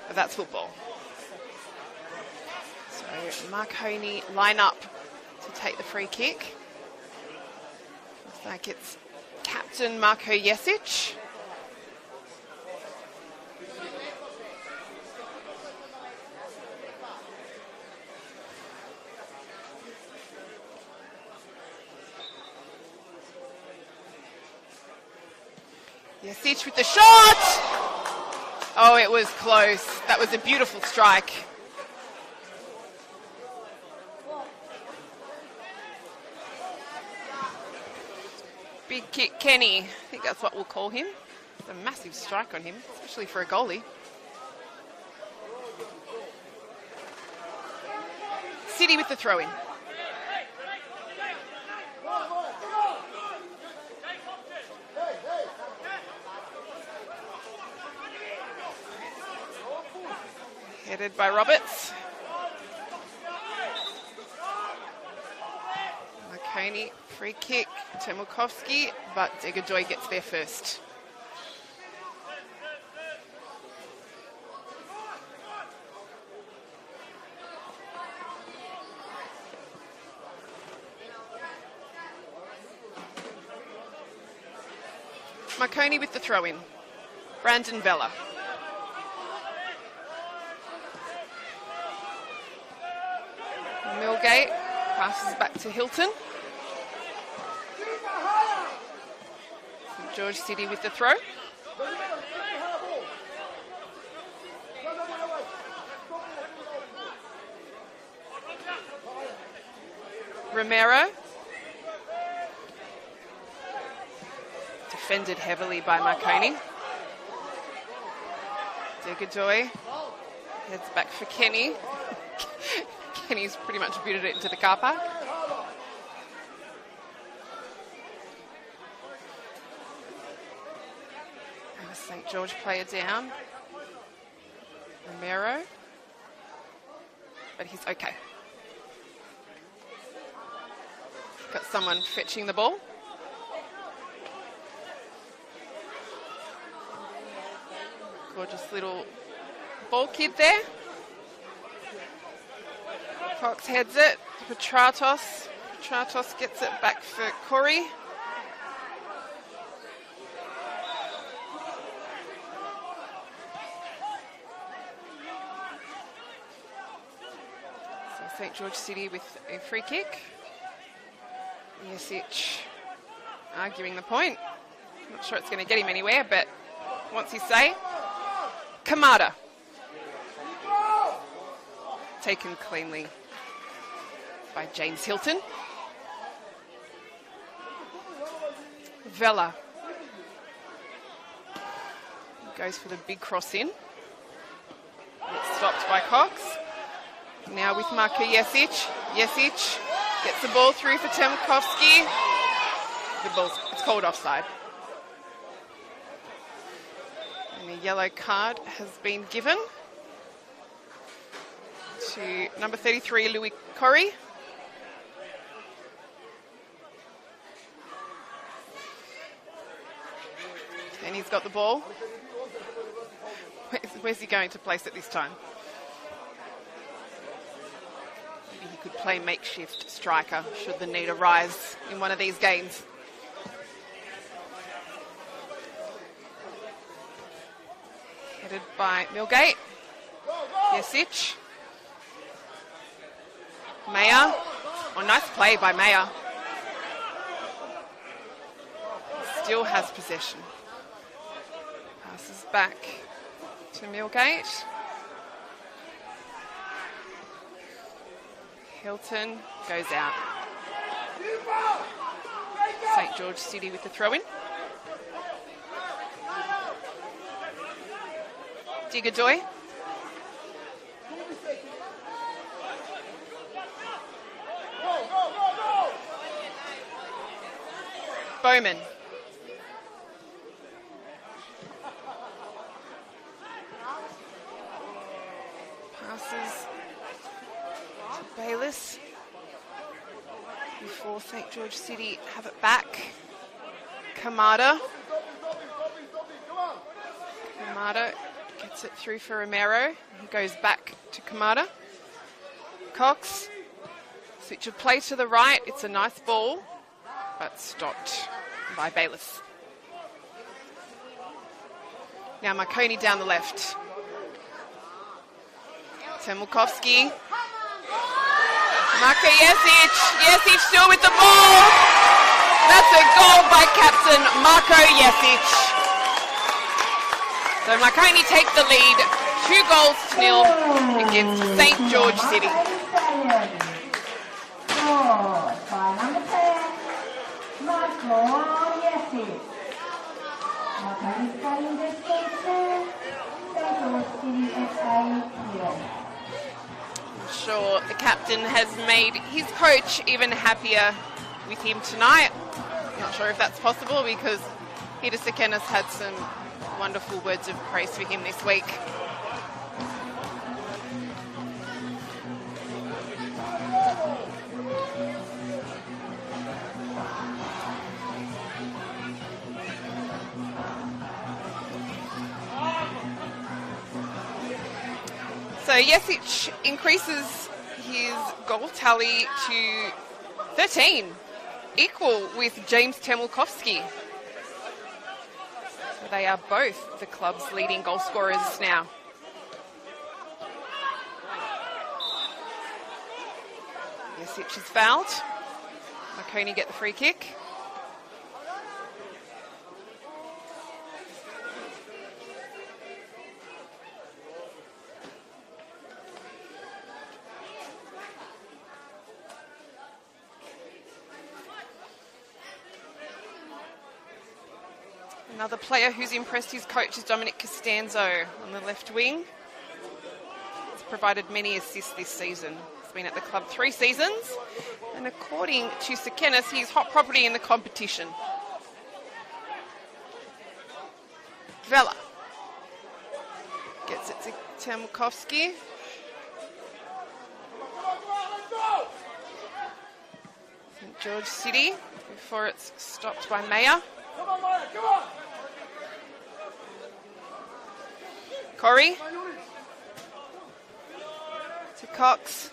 but that's football. So Marconi line up to take the free kick. Looks like it's captain Marko Jesic. Jesic with the shot! Oh, it was close. That was a beautiful strike. Big kick, Kenny. I think that's what we'll call him. It's a massive strike on him, especially for a goalie. City with the throw-in. Headed by Roberts. Marconi, free kick, Temukovsky, but Degajoy gets there first. Marconi with the throw-in. Brandon Vella. Millgate passes back to Hilton. St. George City with the throw. Romero. Defended heavily by Marconi. Degajoy heads back for Kenny. Kenny's pretty much booted it into the car park. And a St. George player down. Romero. But he's okay. Got someone fetching the ball. Gorgeous little ball kid there. Cox heads it. Petratos. Petratos gets it back for Corey. So St. George City with a free kick. Jesic arguing the point. Not sure it's going to get him anywhere, but what's he say? Kamada. Taken cleanly by James Hilton. Vella goes for the big cross in. It's stopped by Cox. Now with Marko Jesic. Jesic gets the ball through for Temukovsky. It's called offside. And a yellow card has been given to number 33, Louis Corey. And he's got the ball. Where's he going to place it this time? Maybe he could play makeshift striker should the need arise in one of these games. Headed by Millgate. Jesic. Mayer. Oh, nice play by Mayer. Still has possession. Passes back to Millgate. Hilton goes out. St. George City with the throw-in. Degajoy. Bowman. passes to Bayliss before St. George City have it back. Kamada gets it through for Romero. He goes back to Kamada. Cox, switch of play to the right. It's a nice ball, but stopped by Bayliss. Now Marconi down the left. Temulkovsky. Marko Jesic still with the ball. That's a goal by captain Marko Jesic. So Marconi take the lead, 2-0 against St. George City. By number 10, Marconi Stallions. Marconi Stallions is St. George City FA 0. Sure, the captain has made his coach even happier with him tonight. Not sure if that's possible because Peter Sekenas had some wonderful words of praise for him this week. So Jesic increases his goal tally to 13, equal with James Temulkovsky. So they are both the club's leading goal scorers now. Jesic is fouled. Marconi get the free kick. Another player who's impressed his coach is Dominic Costanzo on the left wing. He's provided many assists this season. He's been at the club 3 seasons, and according to Sekenas, he's hot property in the competition. Vela gets it to Temulkovsky. St. George City before it's stopped by Mayer. Come on, Maya, come on! Corey to Cox.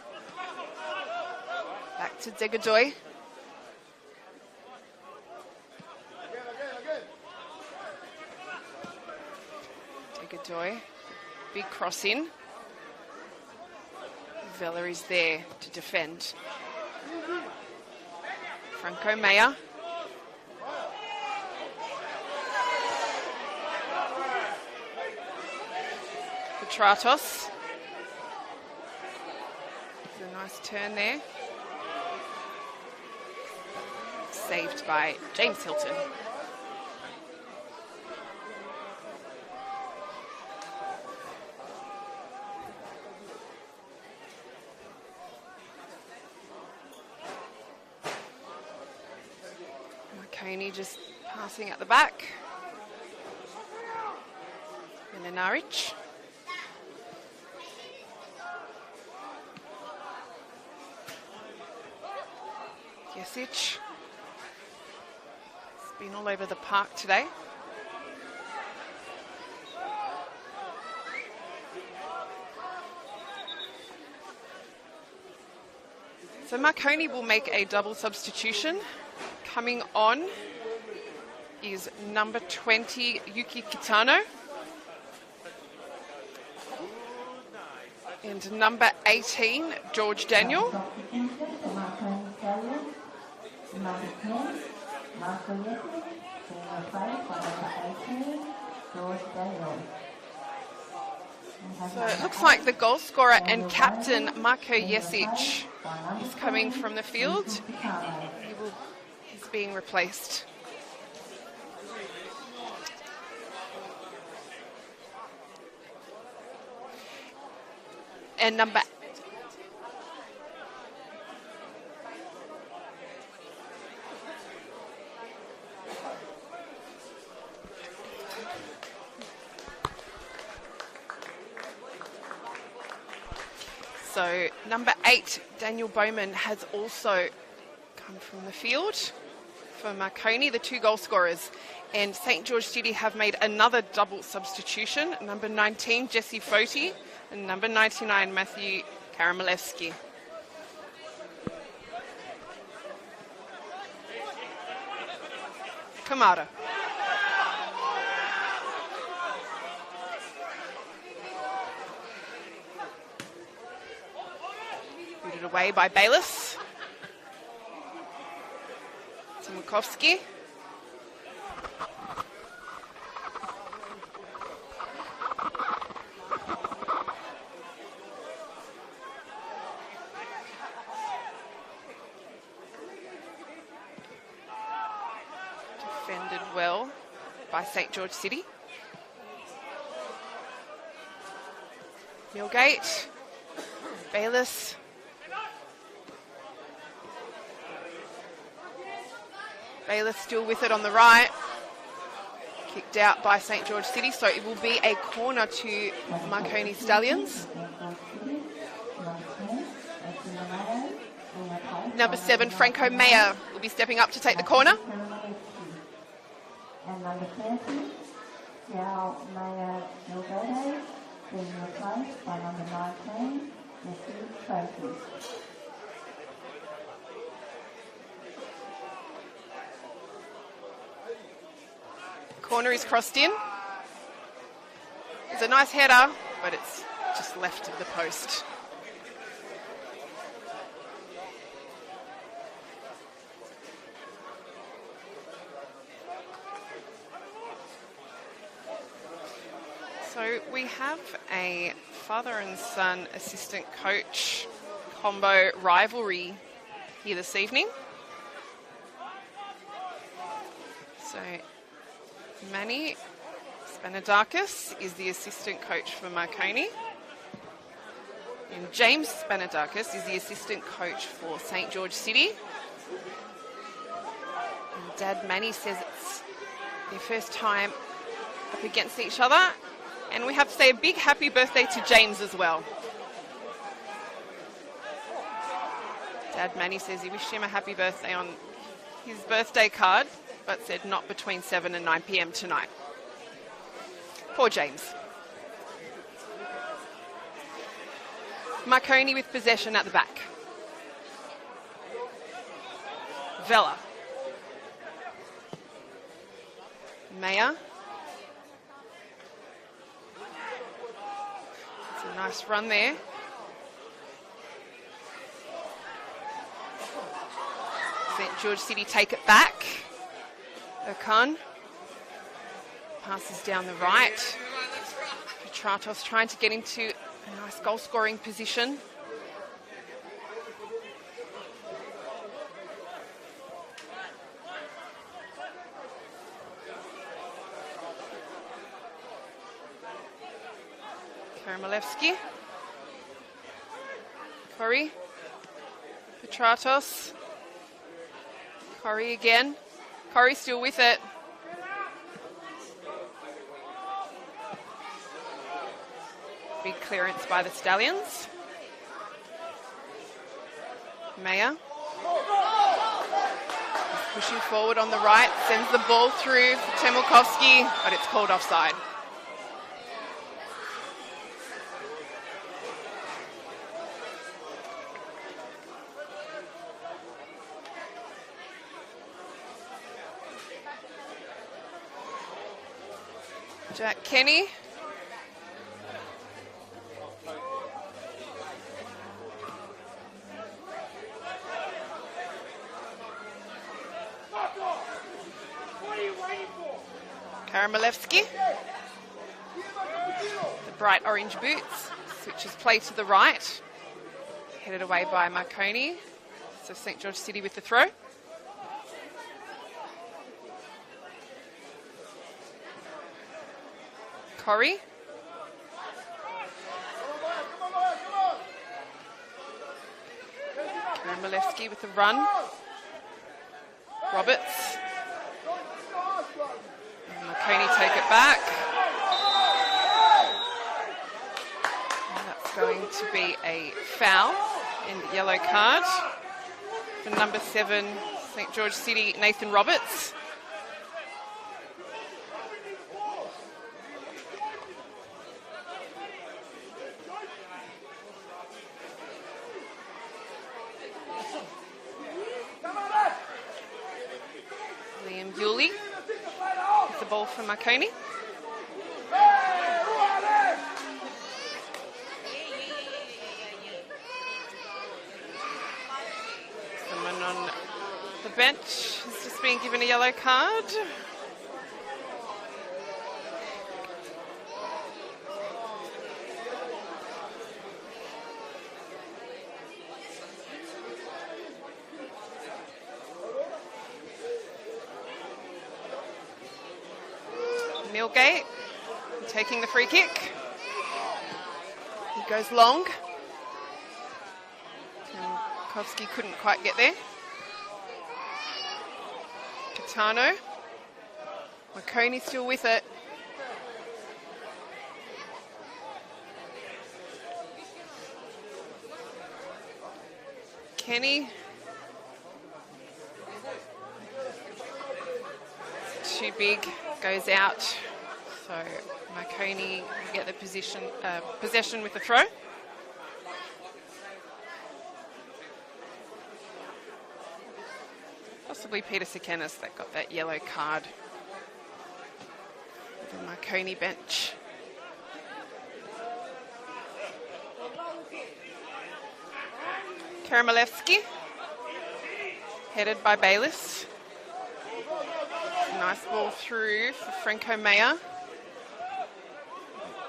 Back to Degadoy. Degadoy. Big cross in. Vela is there to defend. Franco Mayer. Petratos. It's a nice turn there. Saved by James Hilton. Marconi just passing at the back. Milinaric. Jesic. It's been all over the park today. So Marconi will make a double substitution. Coming on is number 20, Yuki Kitano. And number 18, George Daniel. Number 10, Marco Jesic. Number 5, number 18, George Daniel. So it looks like the goal scorer and captain, Marko Jesic, is coming from the field. He's being replaced. And number So number 8, Daniel Bowman, has also come from the field for Marconi, the 2 goal scorers. And St. George City have made another double substitution. Number 19, Jesse Foti, and number 99, Matthew Karamalevsky. Kamara. Booted away by Bayless. Timokowski. Defended well by St. George City. Millgate. Bayless. Bayless still with it on the right. Kicked out by St. George City, so it will be a corner to Marconi Stallions. Number 7, Franco Mayer, will be stepping up to take the corner. And number 30, Yao Maya Milgade, being replaced by number 19, Jesse Foti. Corner is crossed in. It's a nice header, but it's just left of the post. So we have a father and son assistant coach combo rivalry here this evening. So Manny Spanadakis is the assistant coach for Marconi. And James Spanadakis is the assistant coach for St. George City. And Dad Manny says it's their first time up against each other. And we have to say a big happy birthday to James as well. Dad Manny says he wished him a happy birthday on his birthday card, but said not between 7 and 9 p.m. tonight. Poor James. Marconi with possession at the back. Vella. Mayer. It's a nice run there. St. George City take it back. Okan passes down the right. Petratos trying to get into a nice goal scoring position. Karamalevsky. Corey. Petratos. Corey again. Corey still with it. Big clearance by the Stallions. Mayer. Pushing forward on the right. Sends the ball through for Temilkovsky, but it's called offside. Jack Kenny. Karamalevsky. The bright orange boots. Switches play to the right. Headed away by Marconi. So St. George City with the throw. Corey. Karamalevsky with the run. Roberts. And Marconi take it back. And that's going to be a foul and yellow card for number 7, St George City, Nathan Roberts. Liam Yulee with the ball for Marconi. Someone on the bench has just been given a yellow card. Millgate taking the free kick. He goes long. Kovsky couldn't quite get there. Catano. Marconi still with it. Kenny. Too big, goes out. So Marconi get the possession with the throw. Possibly Peter Sekenis that got that yellow card. The Marconi bench. Karamalevsky, headed by Bayliss. Nice ball through for Franco Mayer.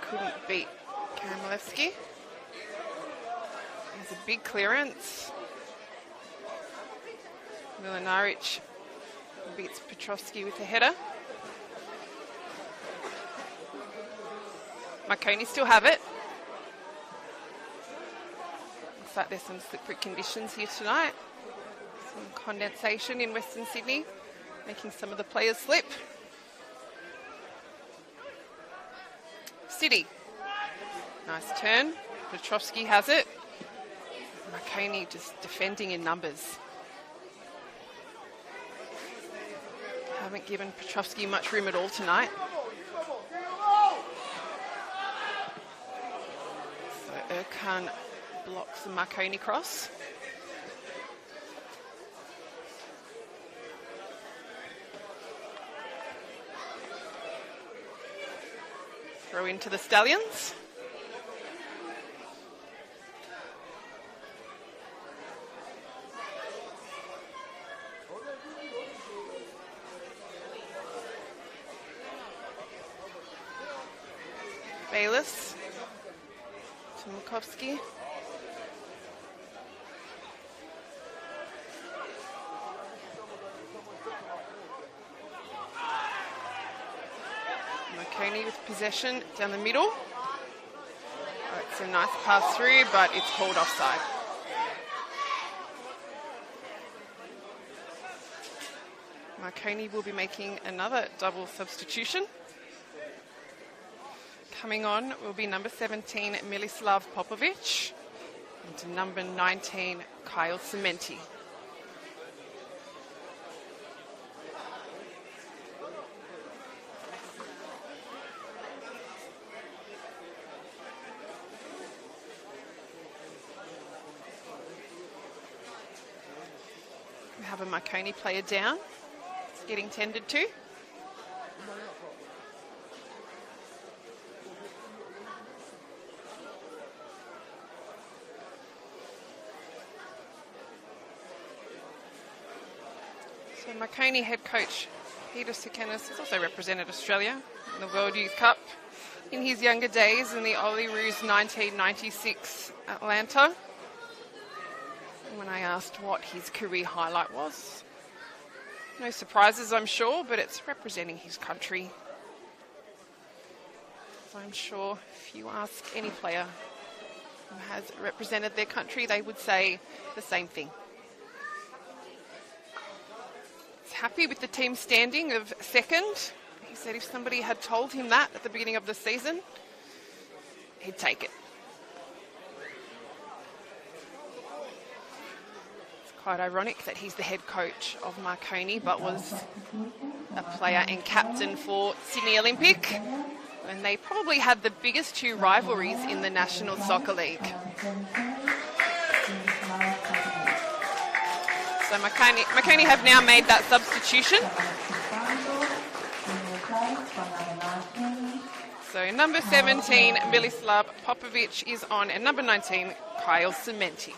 Couldn't beat Karamalevsky. There's a big clearance. Milinaric beats Petrovsky with a header. Marconi still have it. Looks like there's some slippery conditions here tonight. Some condensation in Western Sydney, making some of the players slip. City. Nice turn. Petrovsky has it. Marconi just defending in numbers. Haven't given Petrovsky much room at all tonight. So Erkan blocks the Marconi cross. Throw into the Stallions. Bayliss to Mukovsky. Marconi with possession down the middle. Oh, it's a nice pass through, but it's called offside. Marconi will be making another double substitution. Coming on will be number 17, Milislav Popovic, and number 19, Kyle Cementi. We have a Marconi player down. It's getting tended to. So Marconi head coach Peter Sekenis has also represented Australia in the World Youth Cup in his younger days in the Olyroos 1996 Atlanta. And when I asked what his career highlight was, no surprises I'm sure, but it's representing his country. So I'm sure if you ask any player who has represented their country, they would say the same thing. Happy with the team standing of second. He said if somebody had told him that at the beginning of the season, he'd take it. Quite ironic that he's the head coach of Marconi, but was a player and captain for Sydney Olympic. And they probably had the biggest two rivalries in the National Soccer League. So Marconi have now made that substitution. So number 17, Milislav Popovic is on, and number 19, Kyle Cementi.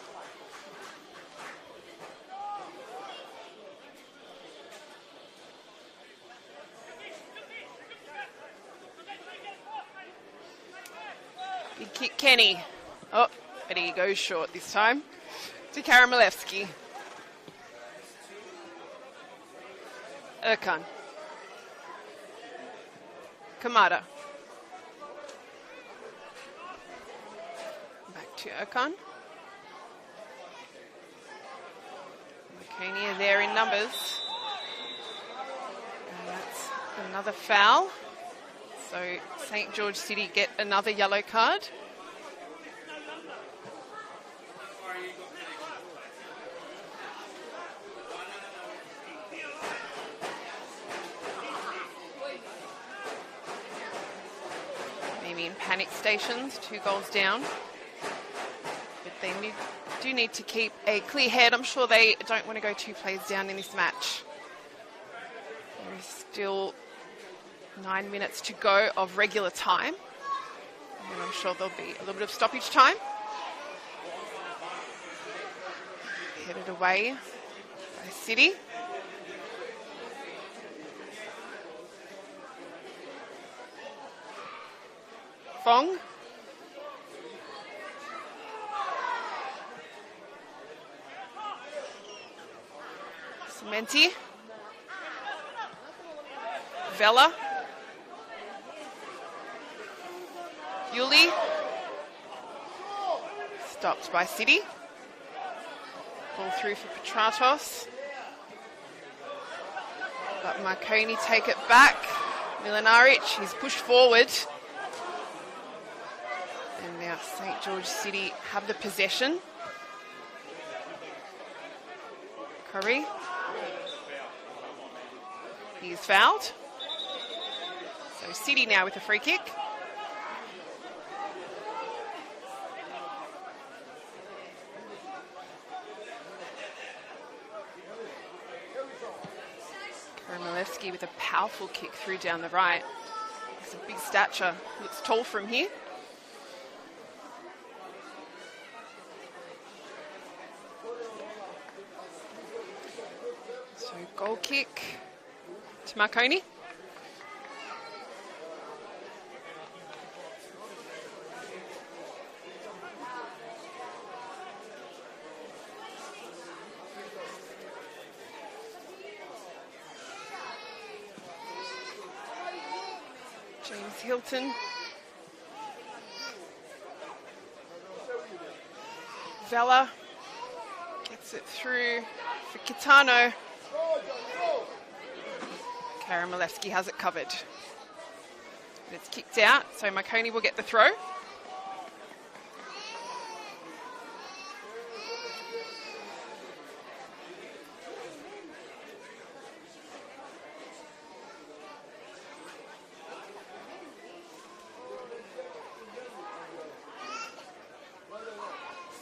Big kick, Kenny. Oh, but he goes short this time to Karamalevsky. Erkan. Kamada. Back to Erkan. Marconi are there in numbers. And that's another foul. So St. George City get another yellow card. Maybe in panic stations, 2 goals down. But they do need to keep a clear head. I'm sure they don't want to go 2 plays down in this match. There is still 9 minutes to go of regular time. And I'm sure there'll be a little bit of stoppage time. Headed away by City. Fong. Cementi. Vela. Yuli. Stopped by City. Ball through for Petratos. But Marconi take it back. Milinaric, he's pushed forward. And now St. George City have the possession. Curry. He is fouled. So City now with a free kick. Karamalevsky with a powerful kick through down the right. It's a big stature. Looks tall from here. So goal kick to Marconi. James Hilton. Vela gets it through for Kitano. Karamalevsky has it covered. It's kicked out, so Marconi will get the throw.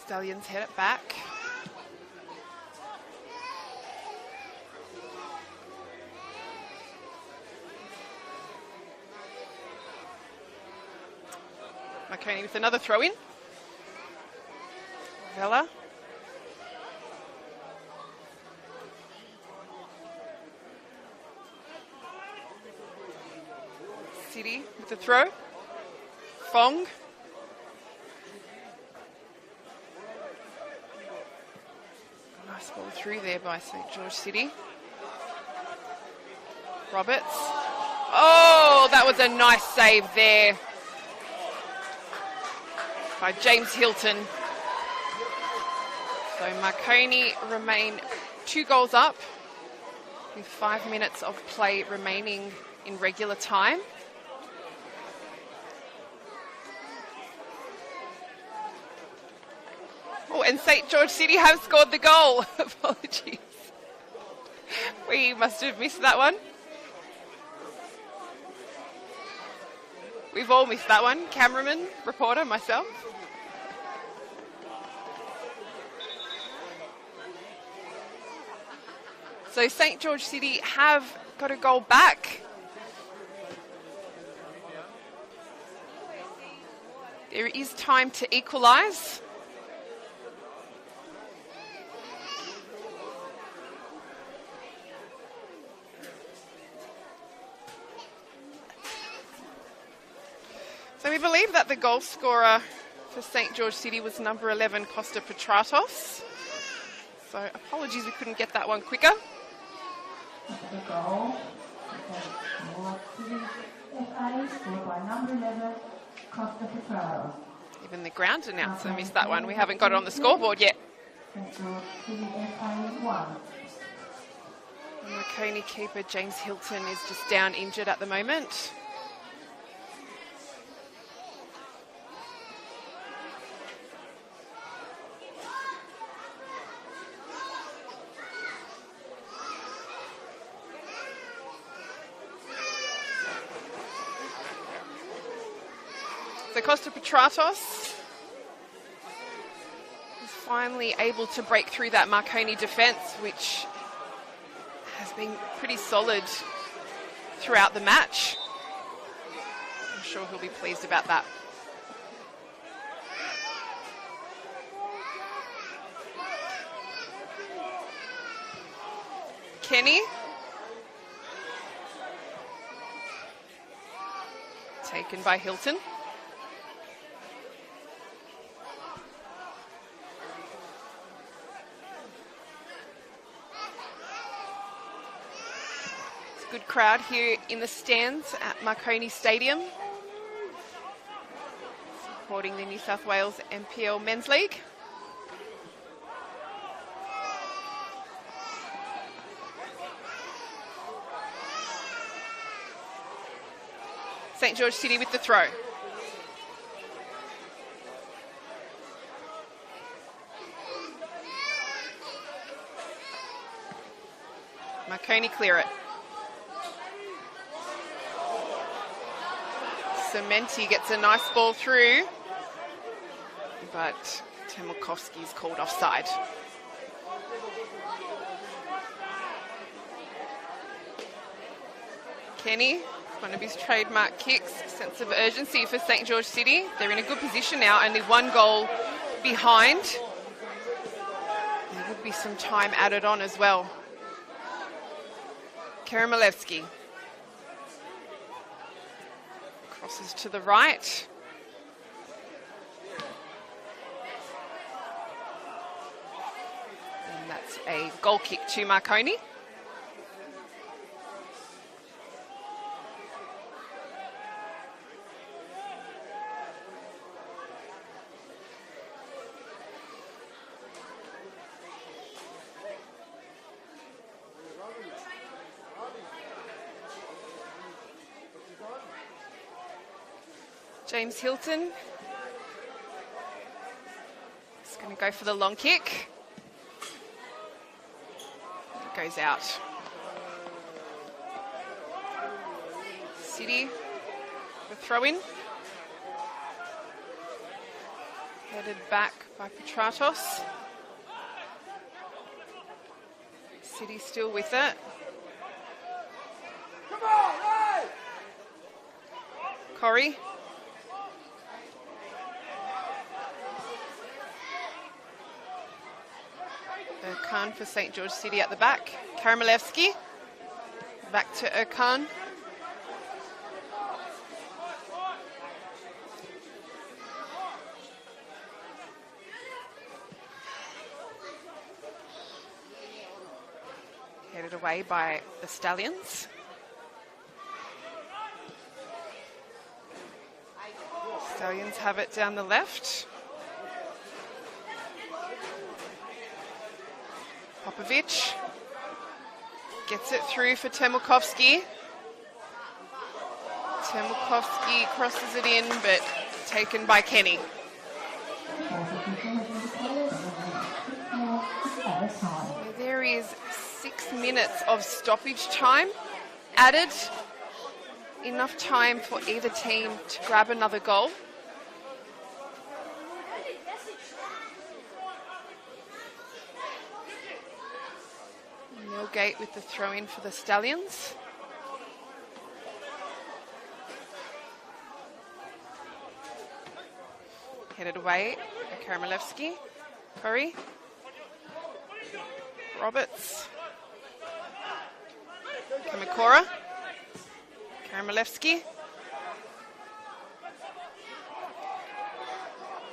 Stallions head it back. Marconi with another throw in. Vela. City with the throw. Fong. Nice ball through there by St. George City. Roberts. Oh, that was a nice save there by James Hilton. So Marconi remain 2 goals up with 5 minutes of play remaining in regular time. Oh, Oh, and St. George City have scored the goal. Apologies. We must have missed that one. We've all missed that one. Cameraman, reporter, myself. So St. George City have got a goal back. There is time to equalise. So we believe that the goal scorer for St. George City was number 11, Costa Petratos. So apologies we couldn't get that one quicker. The goal, FA, scored by number 11, Costa Petratos. Even the ground announcer missed that one. We haven't got it on the scoreboard yet. St. George City FA 1. And Marconi keeper James Hilton is just down injured at the moment. So Costa Petratos is finally able to break through that Marconi defence, which has been pretty solid throughout the match. I'm sure he'll be pleased about that. Kenny. Taken by Hilton. Good crowd here in the stands at Marconi Stadium, supporting the New South Wales NPL Men's League. St. George City with the throw. Marconi clear it. Cementi gets a nice ball through, but Temelkovski's called offside. Kenny, one of his trademark kicks, sense of urgency for St. George City. They're in a good position now, only one goal behind. There would be some time added on as well. Karamalevsky. Crosses to the right. And that's a goal kick to Marconi. James Hilton is going to go for the long kick. It goes out. City, the throw-in. Headed back by Petratos. City still with it. Come on, hey! Corey. Erkan for St. George City at the back. Karamalevsky. Back to Erkan. Headed away by the Stallions. Stallions have it down the left. Popovic gets it through for Temelkovski. Temelkovski crosses it in, but taken by Kenny. minutes of stoppage time added. Enough time for either team to grab another goal. Millgate with the throw-in for the Stallions. Headed away, Karamalevsky, Curry, Roberts, Kamakora, Karamalevsky,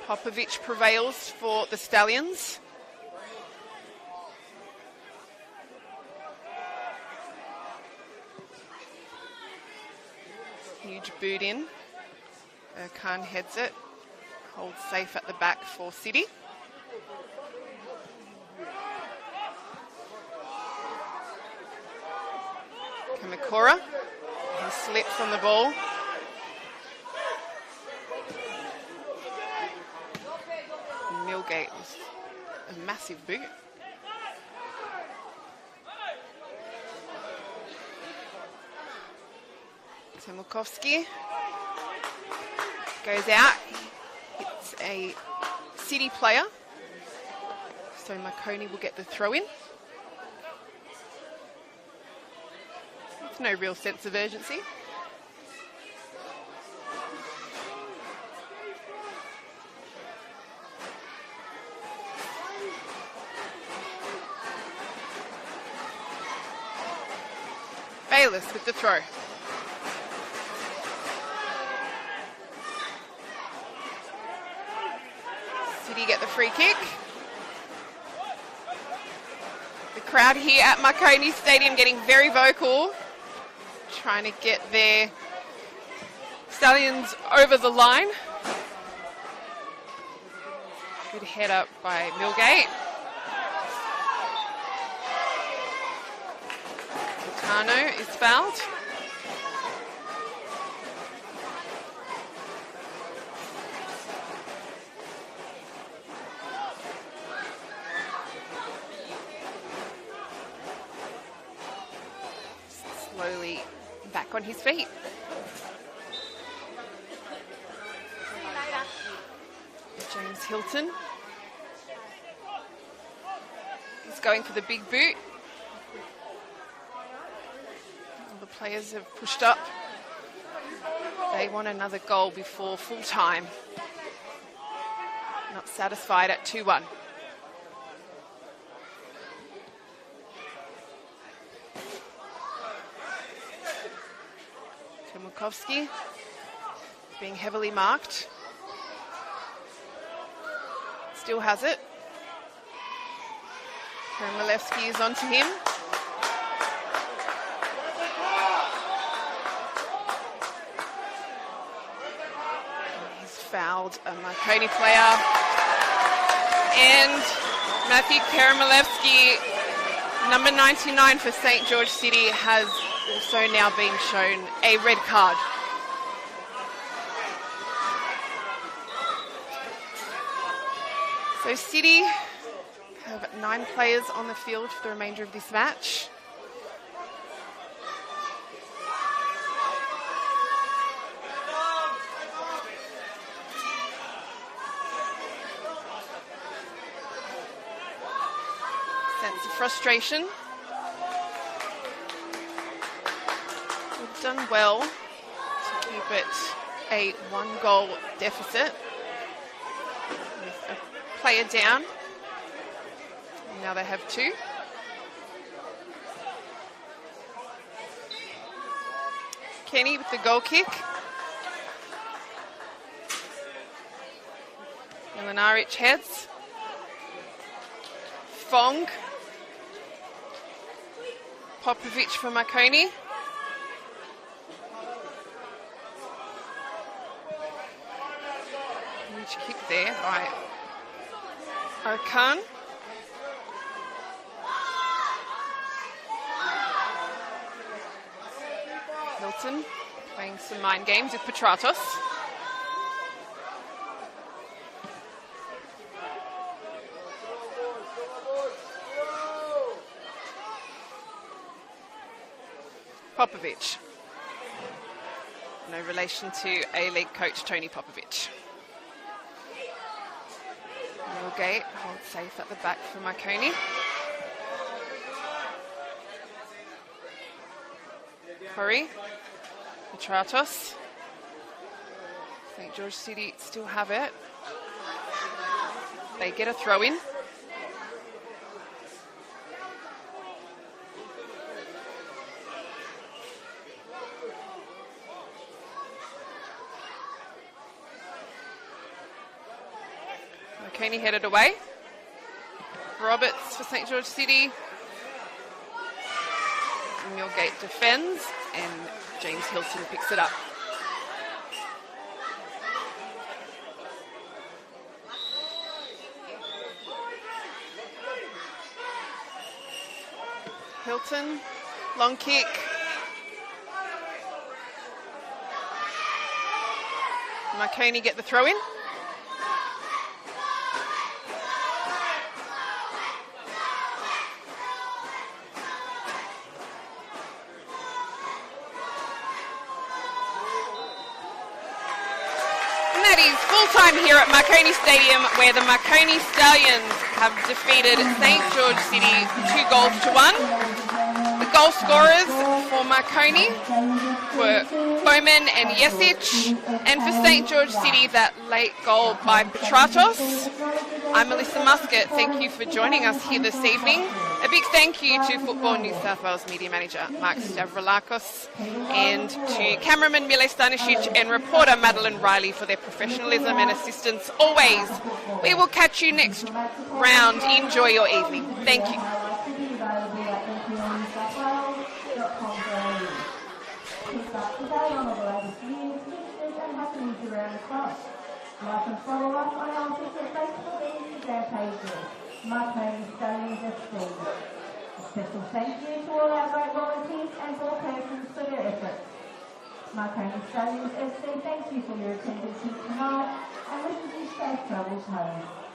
Popovic prevails for the Stallions. Huge boot in. Khan heads it. Holds safe at the back for City. Kamakora. He slips on the ball. Millgate was a massive boot. Timulkovsky goes out, hits a City player, so Marconi will get the throw in. With no real sense of urgency. Bayless with the throw. City get the free kick. The crowd here at Marconi Stadium getting very vocal, trying to get their Stallions over the line. Good head up by Millgate. Tano is fouled. Slowly back on his feet. James Hilton. He's going for the big boot. All the players have pushed up. They want another goal before full time. Not satisfied at 2-1. Timulkovsky being heavily marked. Still has it. Karamalevsky is onto him. He's fouled a Marconi player. And Matthew Karamalevsky, number 99 for St. George City, has also now been shown a red card. So City have 9 players on the field for the remainder of this match. Sense of frustration. We've done well to keep it a 1-goal deficit. With a player down. Now they have 2. Kenny with the goal kick. Milinaric heads. Fong. Popovic for Marconi. Huge kick there by Okan. Hilton playing some mind games with Petratos. Popovich. No relation to A-League coach Tony Popovich. Millgate holds safe at the back for Marconi. Corey, Petratos. St. George City still have it. They get a throw in. Marconi headed away. Roberts for St. George City. Millgate defends and James Hilton picks it up. Hilton, long kick. Marconi get the throw in. Full-time here at Marconi Stadium, where the Marconi Stallions have defeated St. George City 2-1. The goal scorers for Marconi were Bowman and Yesic, and for St. George City, that late goal by Petratos. I'm Melissa Muscat. Thank you for joining us here this evening. A big thank you to Football New South Wales Media Manager Mark Stavroulakos and to cameraman Mile Stanisic and reporter Madeline Riley for their professionalism and assistance always. We will catch you next round. Enjoy your evening. Thank you. Like and follow us on our official Facebook and Instagram pages, Marconi Stallions FC. A special thank you to all our great volunteers and ball persons for their efforts. Marconi Stallions FC thanks you for your attendance here tonight and wishes you safe travels home.